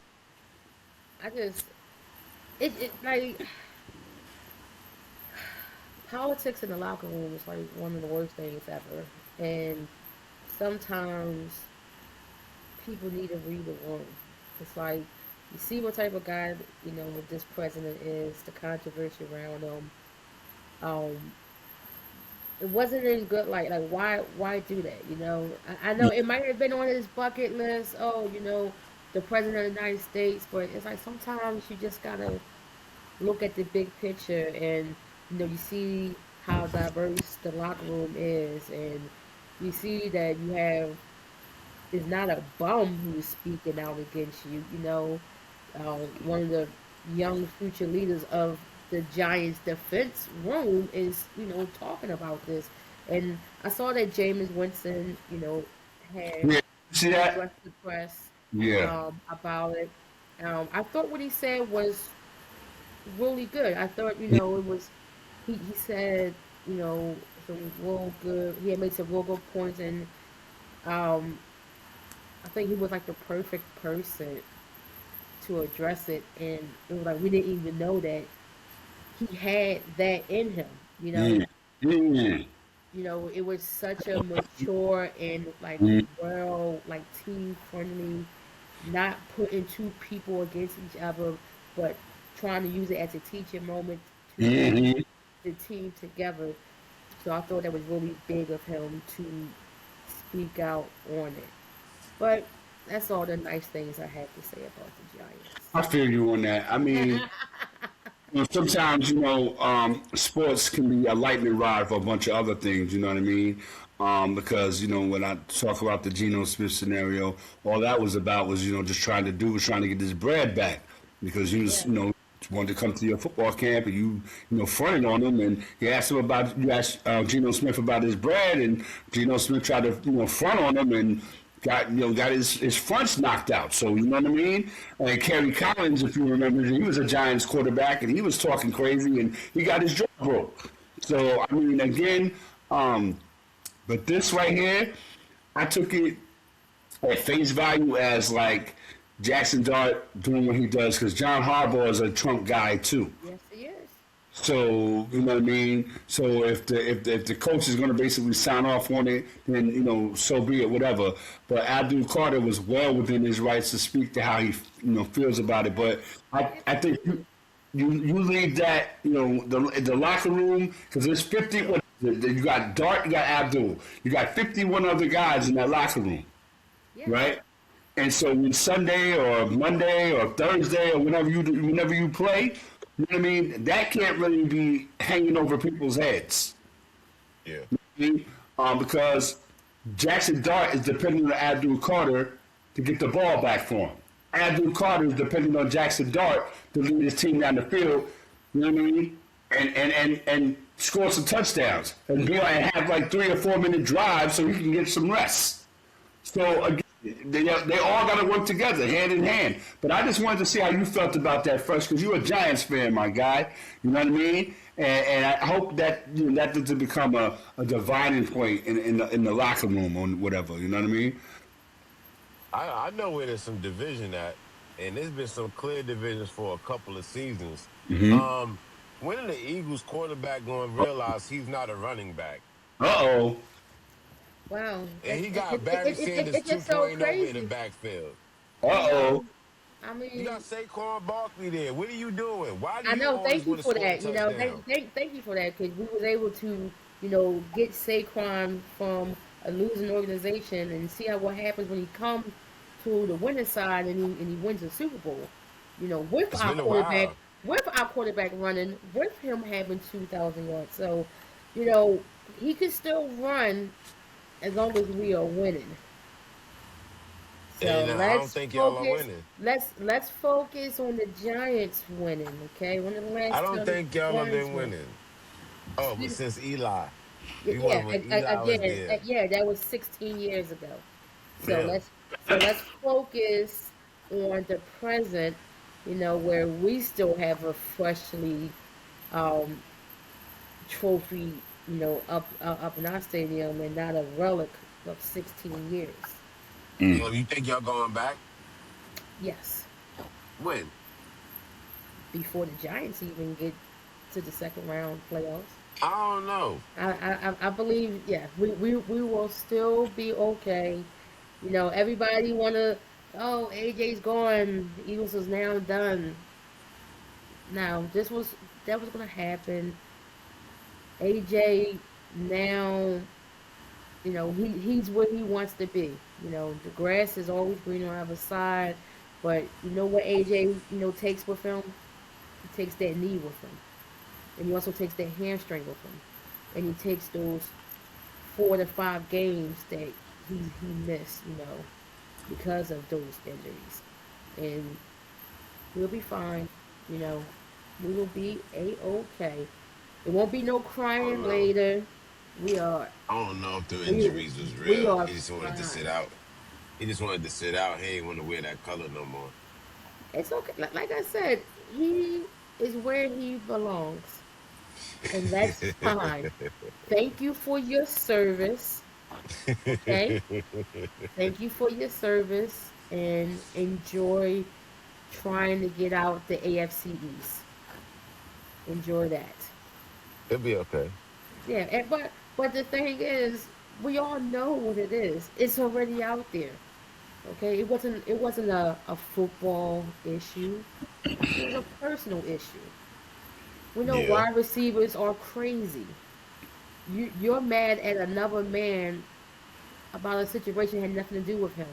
I just it like politics in the locker room is like one of the worst things ever, and sometimes people need to read the room. It's like you see what type of guy this president is, the controversy around him. Um, it wasn't in good light. Like why do that? I know it might have been on his bucket list. Oh, the president of the United States, but it's like sometimes you just gotta look at the big picture, and you see how diverse the locker room is, and you see that you have is not a bum who's speaking out against you. One of the young future leaders of the Giants defense room is, talking about this. And I saw that Jameis Winston, had Yeah, see that? addressed the press Yeah, about it. I thought what he said was really good. I thought, it was, he said, some real good, he had made some real good points, and um, I think he was like the perfect person to address it. And it was like we didn't even know that he had that in him. You know, yeah, yeah. it was such a mature and like well, like team friendly, not putting two people against each other, but trying to use it as a teaching moment to bring Mm-hmm. the team together. So I thought that was really big of him to speak out on it. But that's all the nice things I have to say about the I feel you on that. I mean, Giants. sometimes sports can be a lightning rod for a bunch of other things. You know what I mean? Because when I talk about the Geno Smith scenario, all that was about was just trying to get this bread back because he was Yeah. wanted to come to your football camp and fronted on him and you asked Geno Smith about his bread and Geno Smith tried to front on him and got his fronts knocked out. So you know what I mean? And Kerry Collins, if you remember, he was a Giants quarterback and he was talking crazy and he got his jaw broke. So I mean, again, but this right here, I took it at face value as like Jackson Dart doing what he does because John Harbaugh is a Trump guy too. Yes, he is. So you know what I mean. So if the coach is going to basically sign off on it, then so be it, whatever. But Abdul Carter was well within his rights to speak to how he feels about it. But I think you leave that the locker room because there's 50. What you got Dart, you got Abdul, you got 51 other guys in that locker room, Yeah. right? And so when Sunday or Monday or Thursday or whenever you play, you know what I mean, that can't really be hanging over people's heads. Yeah. Because Jackson Dart is depending on Abdul Carter to get the ball back for him. Abdul Carter is depending on Jackson Dart to lead his team down the field. You know what I mean? And score some touchdowns and have like 3 or 4 minute drives so he can get some rest. So again, they all got to work together, hand in hand. But I just wanted to see how you felt about that first, because you're a Giants fan, my guy. You know what I mean? And I hope that that doesn't become a dividing point in the locker room or whatever. You know what I mean? I know where there's some division at, and there's been some clear divisions for a couple of seasons. Um, when are the Eagles quarterback going to realize he's not a running back? Uh oh. Wow. And he got Barry Sanders It's just so 2.0 in the crazy. backfield. Uh You know, oh. I You got mean, Saquon Barkley there. What are you doing? Why do I you know. always Thank you want to for score a that. touchdown? Thank you for that because we was able to, get Saquon from a losing organization and see how what happens when he comes to the winning side and he wins the Super Bowl. With It's our been a quarterback, while. running, with him having 2,000 yards, so he can still run as long as we are winning. So And I don't think y'all are winning. Let's focus on the Giants winning. Okay, when the I last don't time think y'all have Giants been won? winning. Oh, but since Eli. We Yeah, won when Eli was again, there. yeah, that was 16 years ago. So Yeah. let's focus on the present. Where we still have a freshly um, trophy. Up in our stadium and not a relic of 16 years. So you think y'all going back? Yes, When? before the Giants even get to the second round playoffs. I don't know. I believe, yeah, we will still be okay. Everybody wanna, oh, AJ's gone, the Eagles is now done. Now, that was gonna happen. AJ now, he's where he wants to be. The grass is always green on the other side, but you know what AJ, takes with him? He takes that knee with him, and he also takes that hamstring with him, and he takes those 4 to 5 games that he missed, because of those injuries, and we'll be fine. You know, we will be a-okay. It won't be no I don't crying know. later. We are I don't know if the we injuries was we real. are He just wanted to sit fine. out. He just wanted to sit out. He ain't want to wear that color no more. It's okay. Like I said, he is where he belongs, and that's fine. Thank you for your service. Okay. Thank you for your service, and enjoy trying to get out the AFC East. Enjoy that. It'll be okay. Yeah, but the thing is, we all know what it is. It's already out there. Okay, it wasn't a football issue. It was a personal issue. We know Yeah. wide receivers are crazy. You're mad at another man about a situation that had nothing to do with him.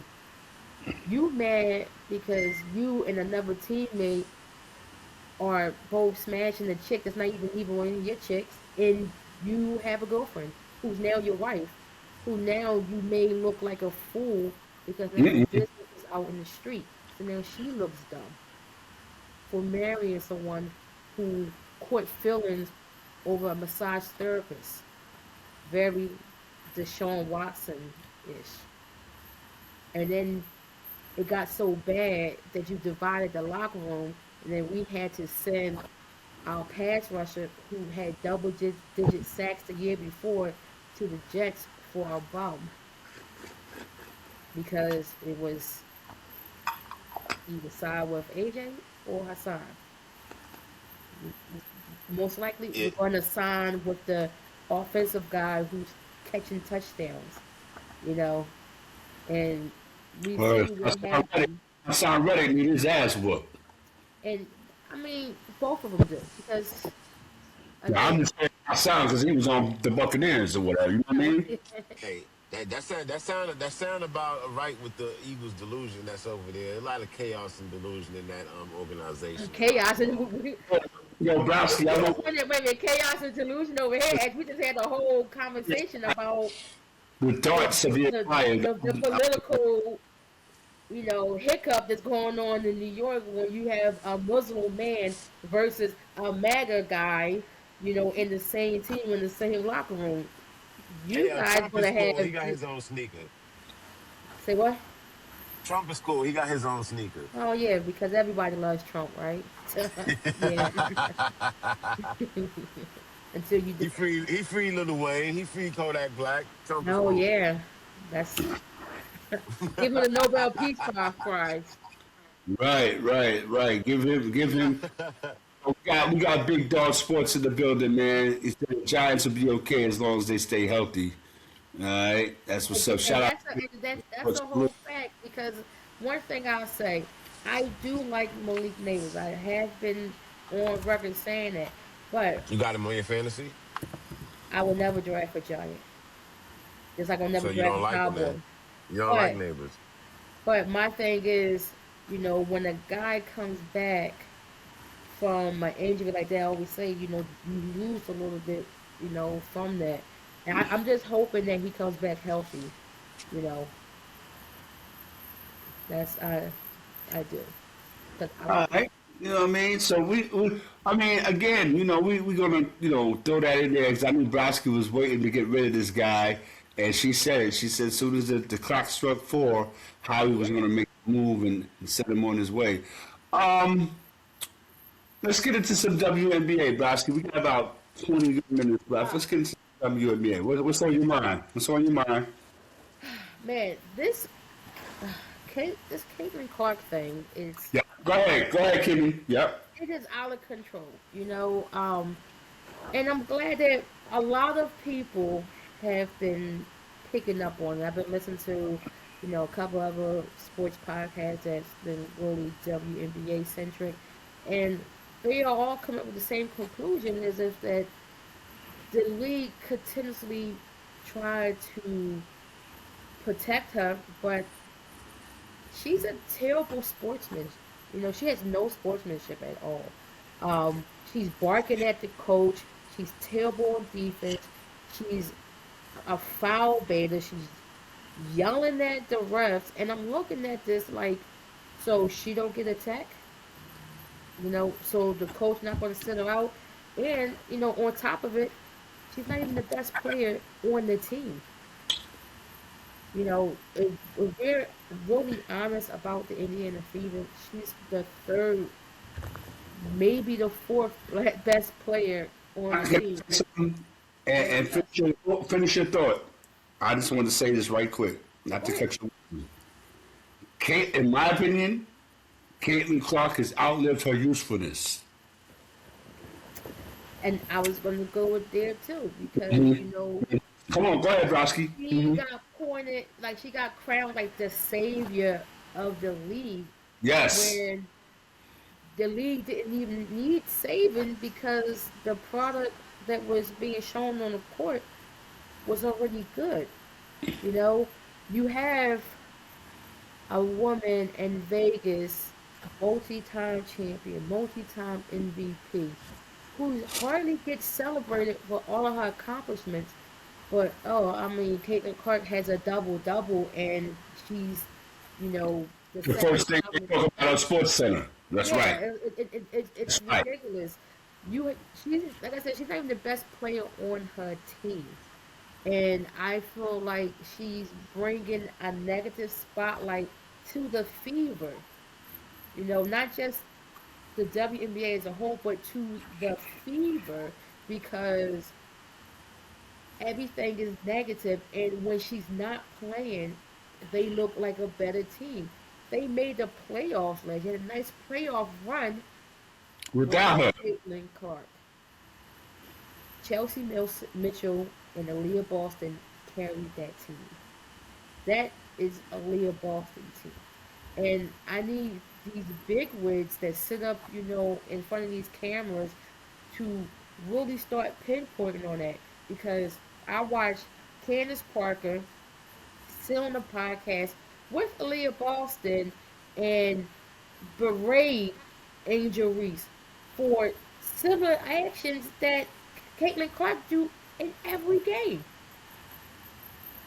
You mad because you and another teammate are both smashing a chick that's not even one of your chicks, and you have a girlfriend who's now your wife, who now you may look like a fool because now your Mm-mm. business is out in the street. So now she looks dumb for marrying someone who caught feelings over a massage therapist. Very Deshaun Watson ish. And then it got so bad that you divided the locker room, and then we had to send our pass rusher who had double digit sacks the year before to the Jets for a bum because it was either side with AJ or Hassan. Most likely, we're Yeah. going to sign with the offensive guy who's catching touchdowns, you know, and we Or see what happened. Hassan Reddick need his ass whooped. And I mean, both of them do because Yeah, I'm again, just saying Hassan because he was on the Buccaneers or whatever. You know what I mean? Hey, that sound about right with the Eagles delusion that's over there. A lot of chaos and delusion in that organization. chaos and we, Yo, Browski, I know wait a minute, chaos and delusion over here. As we just had a whole conversation about the the darts of the the, Empire. the political, hiccup that's going on in New York when you have a Muslim man versus a MAGA guy, in the same team in the same locker room. You Hey, guys Trump is gonna cool. have He got his own sneaker. say what? Trump is cool. He got his own sneaker. Oh yeah, because everybody loves Trump, right? Yeah. Until you He free. He free Lil Wayne. He free Kodak Black. Trump is oh cool. yeah, that's give him the Nobel Peace Prize. Right. Give him. We got big dog sports in the building, man. The Giants will be okay as long as they stay healthy. All right, that's what's up. And Shout out that's a, and that's to a whole fact because one thing I'll say, I do like Malik Neighbors. I have been on record saying that, but You got him on your fantasy, I will never draft a Giant. Just like I'll so never you draft don't a like him, man. Cowboy. You don't like But neighbors. my thing is, when a guy comes back from an injury like that, I always say, you lose a little bit, from that. And I'm just hoping that he comes back healthy. You know, that's I do. Cause All right. You know what I mean? So I mean, again, we're gonna, throw that in there because I knew Brodsky was waiting to get rid of this guy, and she said it. She said as soon as the clock struck 4, Howie was yeah, gonna make a move and set him on his way. Um, let's get into some WNBA, Brodsky. We got about 20 good minutes left. Let's get into some WNBA. What's on your mind? What's on your mind? man, this Caitlin Clark thing is Yeah. Go ahead, Kimmy. Yep. it is out of control. And I'm glad that a lot of people have been picking up on it. I've been listening to, a couple other sports podcasts that's been really WNBA centric, and they are all coming up with the same conclusion as if that the league continuously tried to protect her, but she's a terrible sportsman. She has no sportsmanship at all. She's barking at the coach. She's terrible on defense. She's a foul baiter. She's yelling at the refs, and I'm looking at this like, so she don't get attacked. So the coach not going to sit her out, and on top of it, she's not even the best player on the team. If we're really honest about the Indiana Fever, she's the third, maybe the fourth best player on the Can I team. say something? And finish your thought. I just want to say this right quick, not Go to ahead. cut you. Kate, in my opinion, Caitlin Clark has outlived her usefulness. And I was going to go with there too because Come on, go ahead, Drosky. she got pointed like she got crowned like the savior of the league Yes. when the league didn't even need saving because the product that was being shown on the court was already good. You know, you have a woman in Vegas, multi-time champion, multi-time MVP, who hardly gets celebrated for all of her accomplishments. But I mean, Caitlin Clark has a double double, and she's, the The second first thing they coming. talk about on Sports Center. That's Yeah, right. it's That's right. ridiculous. She's like I said, she's not even the best player on her team, and I feel like she's bringing a negative spotlight to the Fever. Not just the WNBA as a whole, but to the Fever because everything is negative, and when she's not playing, they look like a better team. They made the playoffs last year, had a nice playoff run Without without her. Caitlin Clark. Chelsea Mitchell and Aaliyah Boston carried that team. That is Aaliyah Boston team. And I need these big wigs that sit up, in front of these cameras to really start pinpointing on that because I watched Candace Parker sit on the podcast with Aaliyah Boston and berate Angel Reese for similar actions that Caitlin Clark do in every game.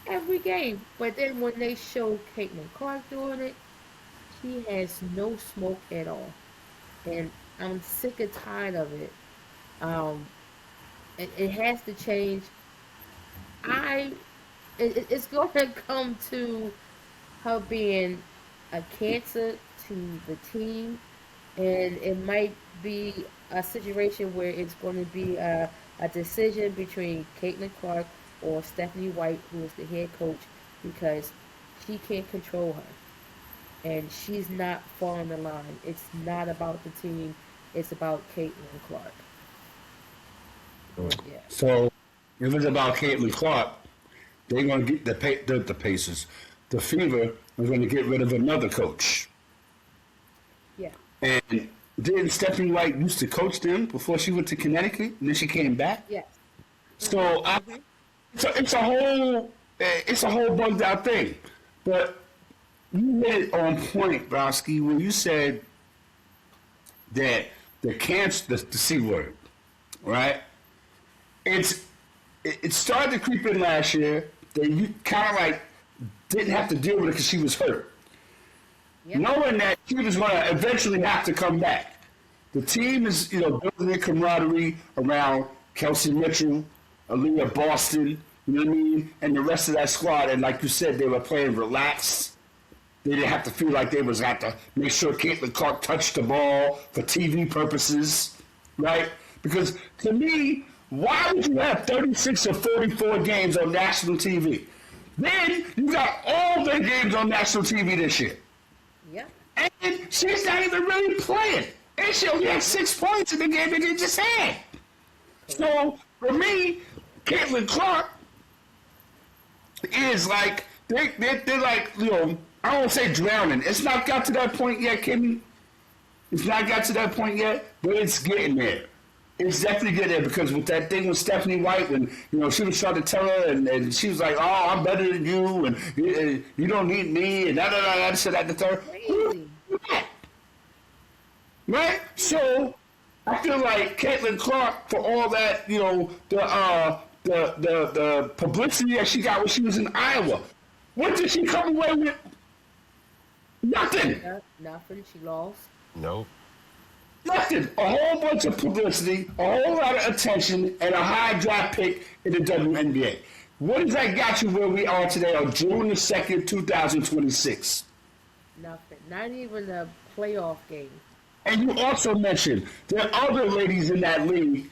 Every game. But then when they show Caitlin Clark doing it, she has no smoke at all. And I'm sick and tired of it. Um, it has to change. I it's going to come to her being a cancer to the team, and it might be a situation where it's going to be a decision between Caitlin Clark or Stephanie White, who is the head coach, because she can't control her, and she's not following the line. It's not about the team; it's about Caitlin Clark. Yeah. So if it's about Caitlin Clark, they're going to get the Pacers. The Fever are going to get rid of another coach. Yeah. And didn't Stephanie White used to coach them before she went to Connecticut, and then she came back? Yes. So it's a whole bugged out thing. But you hit it on point, Browski, when you said that the cancer, the C word, right? It started to creep in last year. They kind of like didn't have to deal with it because she was hurt, Yep. knowing that she was going to eventually have to come back. The team is, building their camaraderie around Kelsey Mitchell, Aaliyah Boston, you know what I mean, and the rest of that squad. And like you said, they were playing relaxed. They didn't have to feel like they was have to make sure Caitlin Clark touched the ball for TV purposes, right? Because to me, why would you have 36 or 44 games on national TV? Then you got all the games on national TV this year. Yep. And she's not even really playing. And she only had 6 points in the game that they just had. So for me, Caitlin Clark is like they're like, I don't want to say drowning. It's not got to that point yet, Kimmy. It's not got to that point yet, but it's getting there. It's definitely good there because with that thing with Stephanie White, when she was trying to tell her, and she was like, "Oh, I'm better than you, and you don't need me," and that, so that the third. Who Crazy. is that? Right? So I feel like Caitlin Clark for all that, the publicity that she got when she was in Iowa. What did she come away with? Nothing. Nothing. She lost. Nope. Nothing. A whole bunch of publicity, a whole lot of attention, and a high draft pick in the WNBA. What has that got you where we are today on June the 2nd, 2026? Nothing. Not even a playoff game. And you also mentioned there are other ladies in that league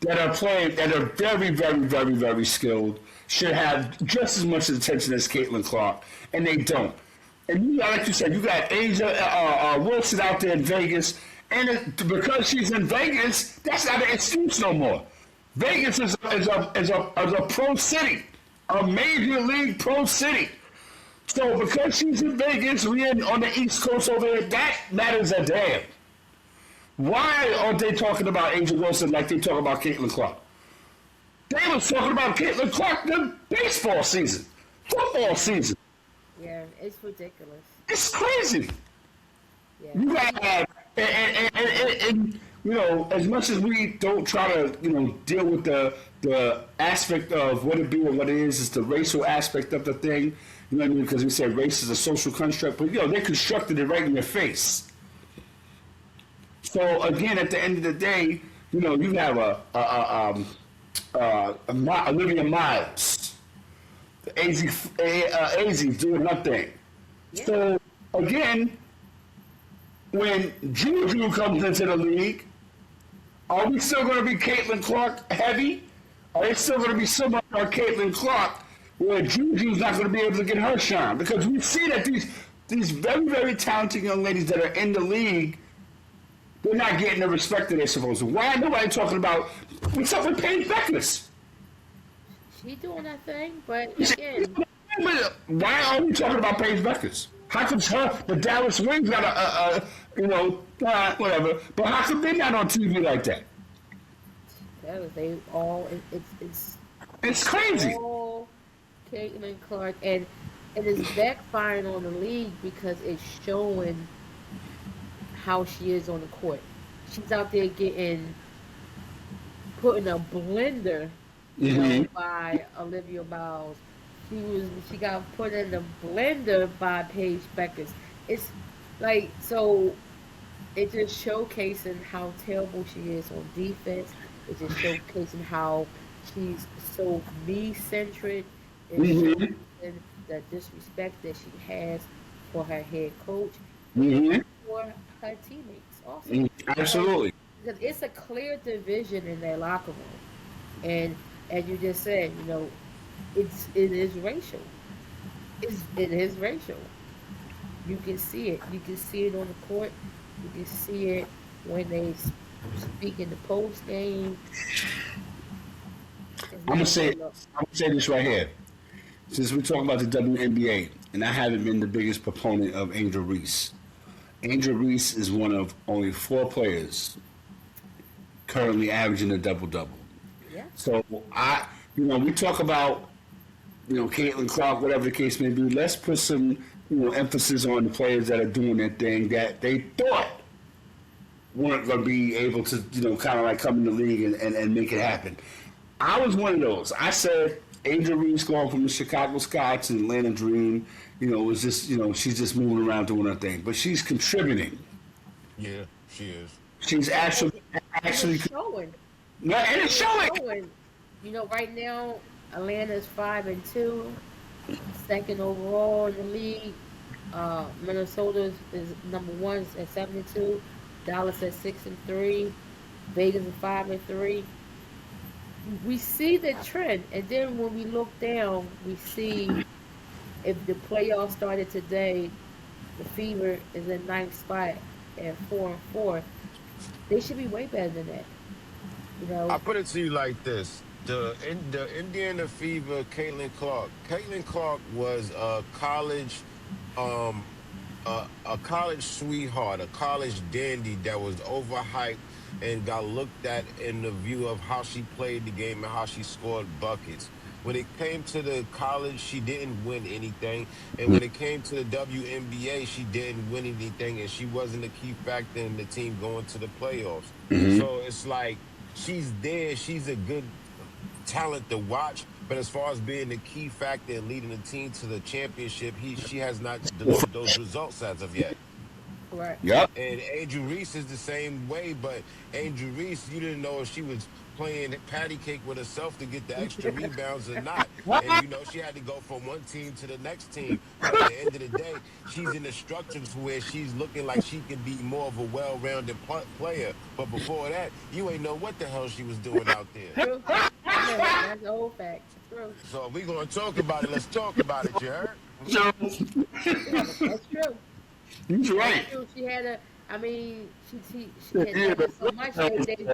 that are playing that are very, very, very, very skilled, should have just as much attention as Caitlin Clark, and they don't. And you, like you said, you got Asia Wilson out there in Vegas, and because she's in Vegas, that's not an excuse no more. Vegas is a pro city, a major league pro city. So because she's in Vegas, we on the East Coast over there, that matters a damn. Why aren't they talking about Angel Wilson like they talk about Caitlin Clark? They was talking about Caitlin Clark the baseball season, football season. Yeah, it's ridiculous. It's crazy. Yeah. You gotta have, and as much as we don't try to, deal with the aspect of what it be and what it is the racial aspect of the thing. You know what I mean? Because we said race is a social construct, but they constructed it right in your face. So again, at the end of the day, you have Olivia Miles, AZ doing her thing. Yeah. So again, when Juju comes into the league, are we still going to be Caitlin Clark heavy? Are they still going to be similar to Caitlin Clark, where Juju's not going to be able to get her shine? Because we see that these very, very talented young ladies that are in the league, they're not getting the respect that they're supposed to. Why nobody talking about what's up with Paige Beckers? She doing that thing, but again, Why are we talking about Paige Beckers? How come the Dallas Wings got whatever? But how come they're not on TV like that? they all It's crazy. all Caitlin Clark, and it's backfiring on the league because it's showing how she is on the court. She's out there put in a blender, by Olivia Miles. She got put in the blender by Paige Beckers. It's like so. It just showcasing how terrible she is on defense. It's just showcasing how she's so me centric and showcasing the disrespect that she has for her head coach and for her teammates also. Absolutely. Because it's a clear division in their locker room. And as you just said, it is racial. It is racial. You can see it. You can see it on the court. You can see it when they speak in the post game. I'm gonna say this right here. Since we're talking about the WNBA, and I haven't been the biggest proponent of Angel Reese. Angel Reese is one of only 4 players currently averaging a double-double. Yeah. So we talk about, Caitlin Clark, whatever the case may be. Let's put some, emphasis on the players that are doing their thing that they thought weren't going to be able to, kind of like come in the league and make it happen. I was one of those. I said Angel Reese going from the Chicago Sky to the Atlanta Dream, was just, she's just moving around doing her thing. But she's contributing. Yeah, she is. She's actually showing. and it's showing. Right now Atlanta's 5-2, second overall in the league. Minnesota is number 1 at 7-2. Dallas at 6-3. Vegas at 5-3. We see the trend, and then when we look down, we see if the playoffs started today, the Fever is in 9th spot at 4-4. They should be way better than that. I put it to you like this: the Indiana Fever, Caitlin Clark. Caitlin Clark was a college sweetheart, a college dandy that was overhyped and got looked at in the view of how she played the game and how she scored buckets. When it came to the college, she didn't win anything. And when it came to the WNBA, she didn't win anything. And she wasn't a key factor in the team going to the playoffs. Mm-hmm. So it's like she's there. She's a good talent to watch. But as far as being the key factor in leading the team to the championship, she has not delivered those results as of yet. Correct. Yep. And Angel Reese is the same way, but Angel Reese, you didn't know if she was playing patty cake with herself to get the extra rebounds or not. And she had to go from one team to the next team. But at the end of the day, she's in the structure to where she's looking like she could be more of a well-rounded player. But before that, you ain't know what the hell she was doing out there. True. That's a whole fact. True. So if we gonna talk about it, let's talk about it, you heard? So, That's true. he's right. That's true. She had a. I mean, she had done it so much.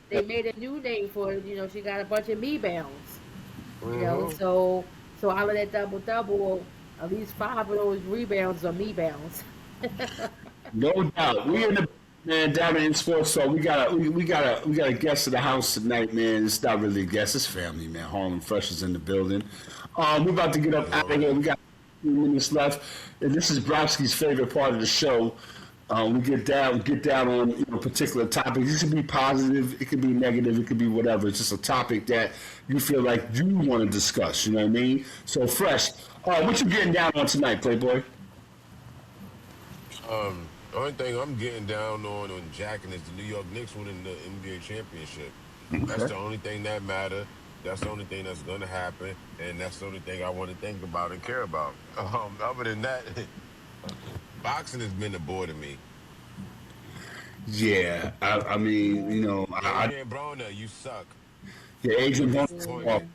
They made a new name for it. She got a bunch of me bounds. Mm-hmm. So out of that double double, at least 5 of those rebounds are me bounds. No doubt. We in the man down in sports, so we got a guest of the house tonight, man. It's not really a guest, it's family, man. Harlem Fresh is in the building. We're about to get up out of here. We got a few minutes left. And this is Browski's favorite part of the show. We get down on particular topics. It could be positive, it could be negative, it could be whatever. It's just a topic that you feel like you want to discuss. You know what I mean? So Fresh, what you getting down on tonight, Playboy? The only thing I'm getting down on jacking is the New York Knicks winning the NBA championship. That's the only thing that matter. That's the only thing that's gonna happen, and that's the only thing I want to think about and care about. Other than that, boxing has been a bore to me. Yeah, I mean, Adrian Broner, you suck. yeah, Adrian Broner fell off. Disappointing.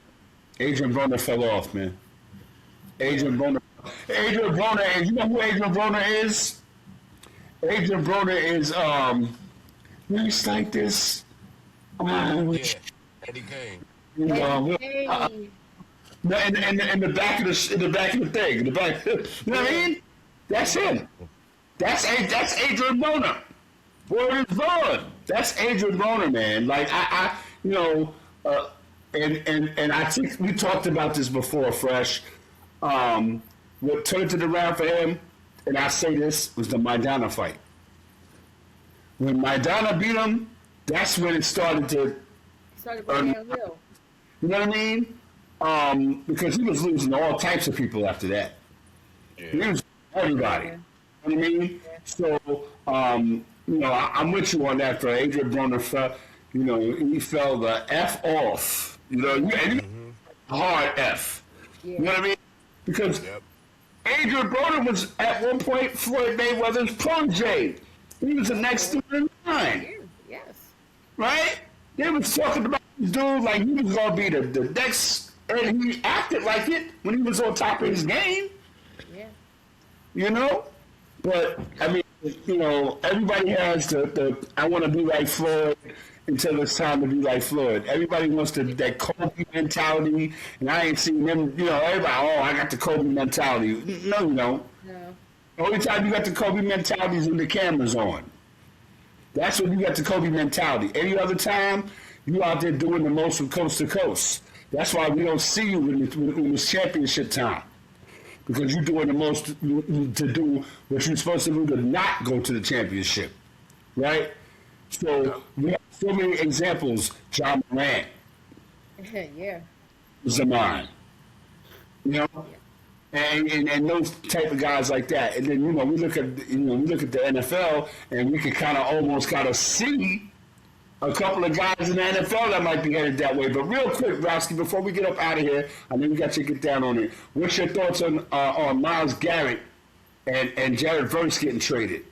Adrian Broner fell off, man. Adrian Broner, and you know who Adrian Broner is? Adrian Broner is he's like this. Yeah, Eddie Kane. Hey, No, in the back of the thing, in the back. You know what I mean? That's him. That's Adrian Broner. Word is born. That's Adrian Broner, man. Like and I think we talked about this before, Fresh. What turned it around for him, and I say this, was the Maidana fight. When Maidana beat him, that's when it started to. started going downhill. You know what I mean? Because he was losing all types of people after that. He was everybody. Yeah. You know what I mean? So, I'm with you on that. For Adrian Broner, he fell the F off. And hard F. Yeah. You know what I mean? Because Yep. Adrian Broner was at one point Floyd Mayweather's protege. He was the next dude in line, Yeah. Yes. right? They was talking about this dude like he was gonna be the next, and he acted like it when he was on top of his game. Yeah. But I mean, everybody has the I want to be like Floyd until it's time to be like Floyd. Everybody wants that Kobe mentality, and I ain't seen them. Everybody, I got the Kobe mentality. No, you don't. No. The only time you got the Kobe mentality is when the camera's on. That's when you got the Kobe mentality. Any other time, you out there doing the most from coast to coast. That's why we don't see you when it's championship time. Because you're doing the most to do what you're supposed to do to not go to the championship. Right? So we have so many examples. John Morant Yeah. is a mine. And those type of guys like that. And then we look at the NFL and we can almost see a couple of guys in the NFL that might be headed that way. But real quick, Rosky, before we get up out of here, I know we got to get down on it. What's your thoughts on Myles Garrett and Jared Verse getting traded?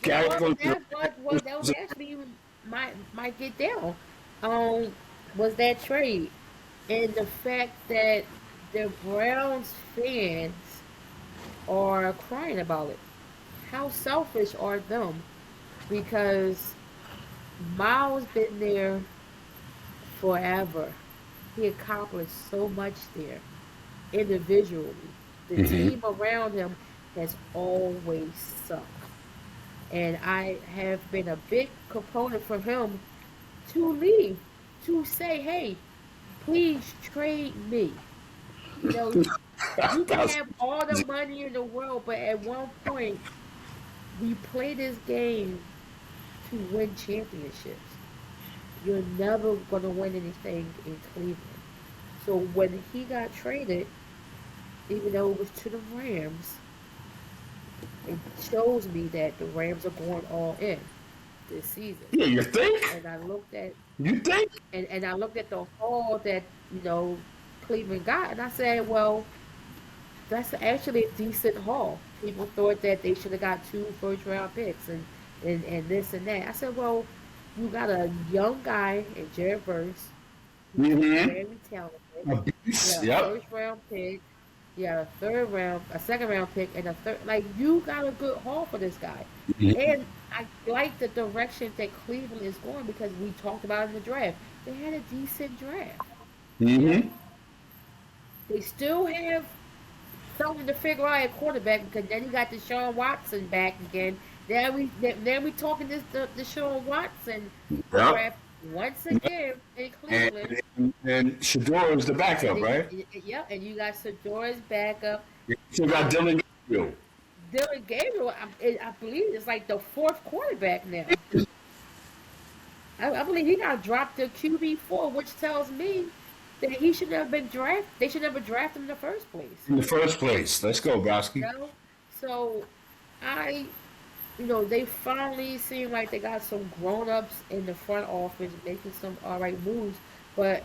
Garrett goes to That was actually my get down. Was that trade and the fact that the Browns fans are crying about it. How selfish are them? Because Miles been there forever. He accomplished so much there individually. The team around him has always sucked. And I have been a big component for him to leave, to say, hey, please trade me. You know, you can That's have all the money in the world, but at one point, we play this game to win championships. You're never going to win anything in Cleveland. So when he got traded, even though it was to the Rams, it shows me that the Rams are going all in this season. yeah. You think? And I looked at You think? and I looked at the haul that Cleveland got, and I said, well, that's actually a decent haul. People thought that they should have got two first round picks and this and that. I said, well, you got a young guy in Jared Verse who's Mm-hmm. very talented. A You beast. got a Yep. first round pick. You got a third round, a second round pick, and a third. Like you got a good haul for this guy, and I like the direction that Cleveland is going because we talked about it in the draft. They had a decent draft. Yeah, Mm-hmm. they still have something to figure out at quarterback because then you got Deshaun Watson back again. Now we talking this the Deshaun Watson Yep. draft once again in And, Cleveland. and Shador is the And backup, then right? yep, and you got Sador's backup. You still got Dylan Gabriel. Dylan Gabriel, I believe, is like the fourth quarterback now. I believe he got dropped to QB4, which tells me that he should have been drafted. They should never draft him in the first place. In the first place. Let's go, You Browski. know? So I, they finally seem like they got some grown ups in the front office making some all right moves. But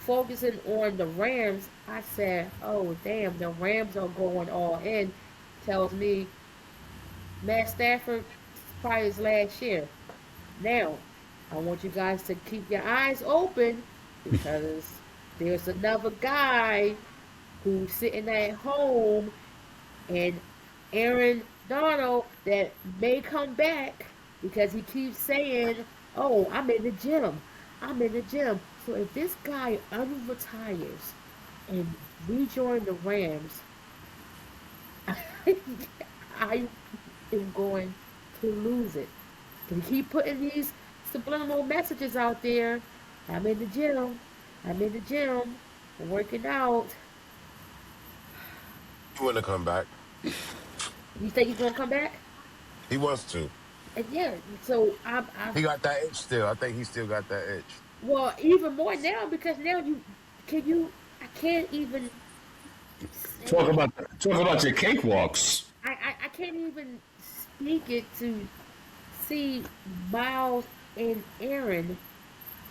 focusing on the Rams, I said, oh, damn, the Rams are going all in. Tells me Matt Stafford is probably his last year. Now, I want you guys to keep your eyes open because there's another guy who's sitting at home and Aaron Donald that may come back because he keeps saying, oh, I'm in the gym. I'm in the gym. So if this guy unretires and rejoin the Rams, I am going to lose it. But keep putting these subliminal messages out there. I'm in the gym. I'm in the gym. I'm working out. He want to come back. You think he's gonna come back? He wants to. And yeah, so I He got that itch still. I think he still got that itch. well, even more now because now I can't even Talk say, about talk about your cakewalks. I can't even speak it to see Miles and Aaron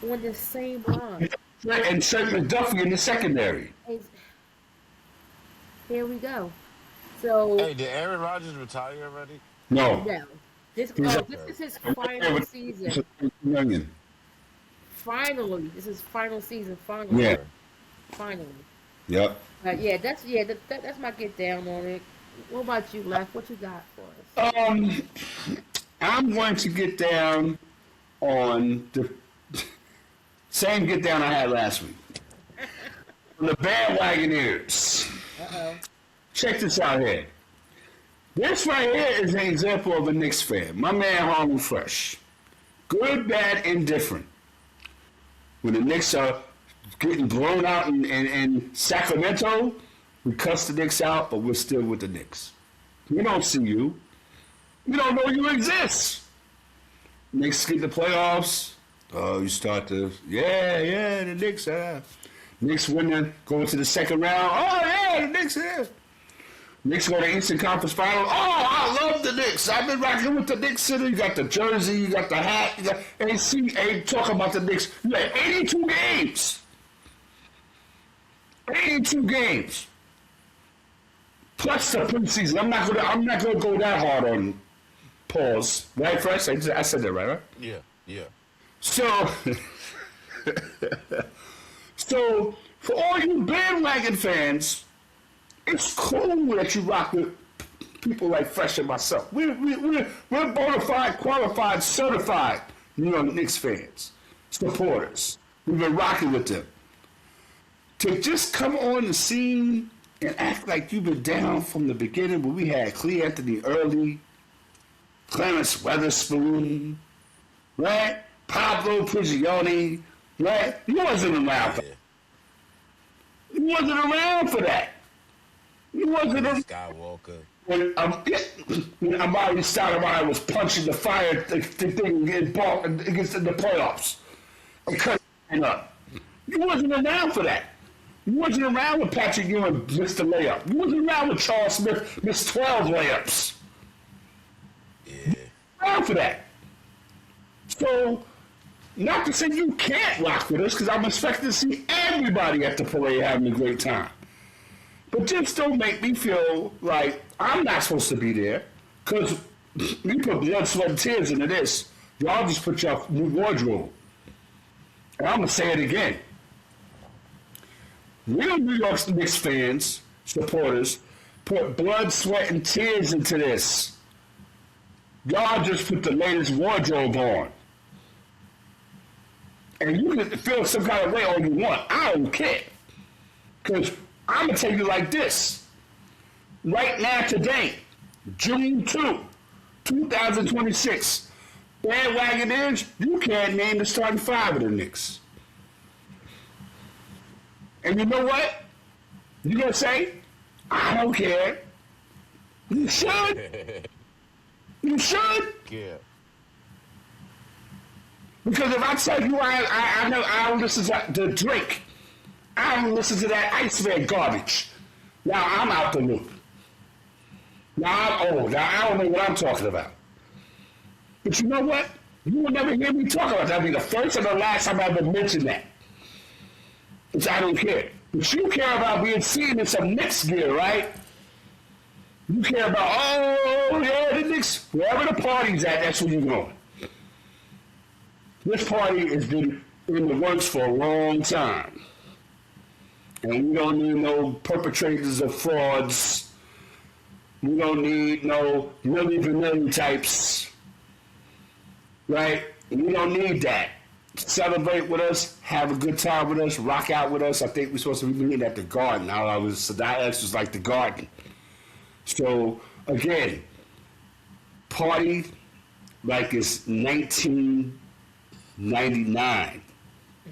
on the same line. And Trent McDuffie in the secondary. It's, here we go. So Hey, did Aaron Rodgers retire already? No. no, He's this is his final season. million. Finally, this is final season. Finally, Yeah. finally. Yep. Yeah, that's my get down on it. What about you, Left? What you got for us? I'm going to get down on the same get down I had last week. The bandwagoners. Uh-oh. Check this out here. This right here is an example of a Knicks fan. My man Harlem Fresh. Good, bad, indifferent. When the Knicks are getting blown out in Sacramento, we cuss the Knicks out, but we're still with the Knicks. We don't see you. We don't know you exist. Knicks get the playoffs. Oh, you start to, the Knicks. Knicks win, go to the second round. Oh, yeah, the Knicks, yeah. Knicks go to Eastern Conference Final. Oh, I love the Knicks. I've been rocking with the Knicks city. You got the jersey, you got the hat. You got, talk about the Knicks. You had 82 games. 82 games. Plus the preseason. I'm not gonna go that hard on pause. Right, Fresh? I said that right? Yeah, yeah. So, so for all you bandwagon fans, it's cool that you rock with people like Fresh and myself. We're bona fide, qualified, certified New York Knicks fans, supporters. We've been rocking with them. To just come on the scene and act like you've been down from the beginning when we had Clee Anthony Early, Clarence Weatherspoon, right? Pablo Prigioni, right? He wasn't around. Yeah. He wasn't around for that. He wasn't Luke around Skywalker. when Amari Stoudemire was punching the fire the thing against the playoffs and cutting it up. You wasn't around for that. You wasn't around when Patrick Ewing missed the layup. You wasn't around when Charles Smith missed 12 layups. Yeah. Around for that. So, not to say you can't rock with us, because I'm expecting to see everybody at the parade having a great time. But just don't make me feel like I'm not supposed to be there, because we put blood, sweat, and tears into this. Y'all just put your new wardrobe. And I'm going to say it again. Real New York Knicks fans, supporters, put blood, sweat, and tears into this. Y'all just put the latest wardrobe on. And you can feel some kind of way all you want. I don't care. Because I'm going to tell you like this. Right now, today, June 2, 2026, bandwagon is, you can't name the starting five of the Knicks. And you know what? You're going to say, I don't care. You should. You should. Yeah. Because if I tell you I know I don't listen to Drake, I don't listen to that Iceman garbage. Now I'm out the loop. Now I'm old. Now I don't know what I'm talking about. But you know what? You will never hear me talk about that. That'll be the first and the last time I ever mentioned that. Which I don't care. But you care about being seen in some Knicks gear, right? You care about, oh, yeah, the Knicks, wherever the party's at, that's where you're going. This party has been in the works for a long time. And we don't need no perpetrators of frauds. We don't need no Milli Vanilli types. Right? We don't need that. Celebrate with us, have a good time with us, rock out with us. I think we're supposed to be meeting at the Garden. That was like the Garden. So, again, party like it's 1999.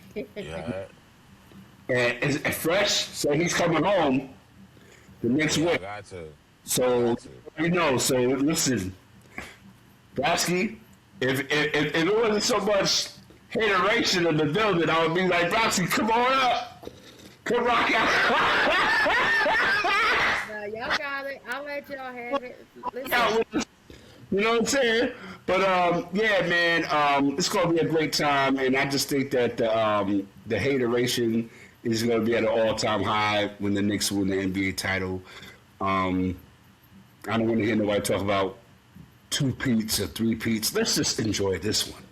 Yeah. And Fresh, so he's coming home the next week. Got to. So, you know, so listen, Brasky, if it wasn't so much hateration in the building, I would be like, Brasky, come on up. Come rock out. Y'all got it. I'll let y'all have it. Listen. You know what I'm saying? But yeah, man, it's gonna be a great time, and I just think that the hateration is gonna be at an all-time high when the Knicks win the NBA title. I don't want to hear nobody talk about 2-peats or 3-peats. Let's just enjoy this one.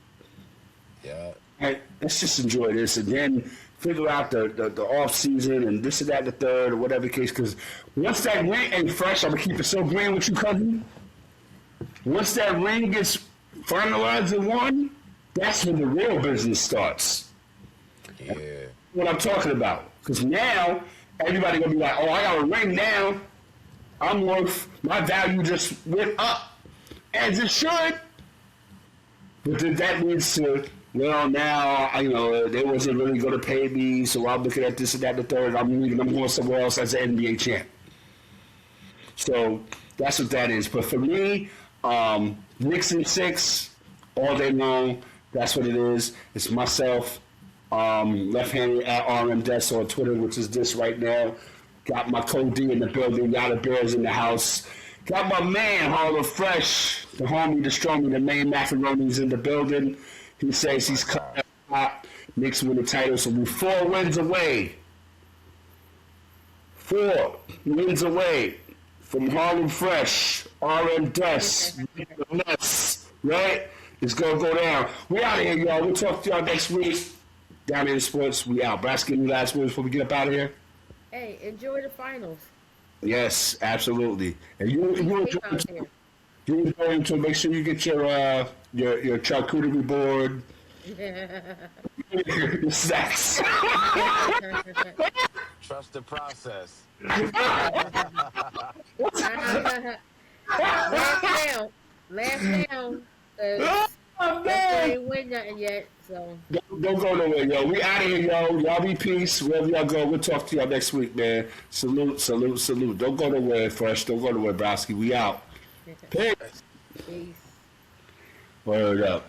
Yeah. Right? Let's just enjoy this, and then figure out the off season and this and that, the third, or whatever the case. Because once that ring ain't fresh, I'm gonna keep it so green with you, cousin. Once that ring gets finalized and won, that's when the real business starts. Yeah. What I'm talking about. Because now everybody gonna be like, oh, I got a ring now. I'm worth, my value just went up, as it should. But then that leads to, well, now, you know, they wasn't really going to pay me, so I'm looking at this and that and the third. I'm going somewhere else as an NBA champ. So that's what that is. But for me, Knicks in 6 all day long. That's what it is. It's myself, left-handed at RM Des on Twitter, which is this right now. Got my Cody in the building. Got the Bears in the house. Got my man, Harlem Fresh, the homie, the strongman, the main macaroni's in the building. He says he's cut out. Knicks win the title, so we're 4 wins away. 4 wins away from Harlem Fresh, RM Des, right? It's going to go down. We out of here, y'all. We'll talk to y'all next week. Down in sports, we out. Brasky, any last words before we get up out of here? Hey, enjoy the finals. Yes, absolutely. And you enjoy Out there. you enjoy it, to make sure you get your charcuterie board. Your snacks. Trust the process. Laugh now. 'Cause Oh, Denver man. ain't win nothing yet, so Don't go nowhere, yo. We out of here, yo. Y'all be peace. Wherever y'all go, we'll talk to y'all next week, man. Salute, salute, salute. Don't go nowhere, Fresh. Don't go nowhere, Browski. We out. Peace. peace. Word up.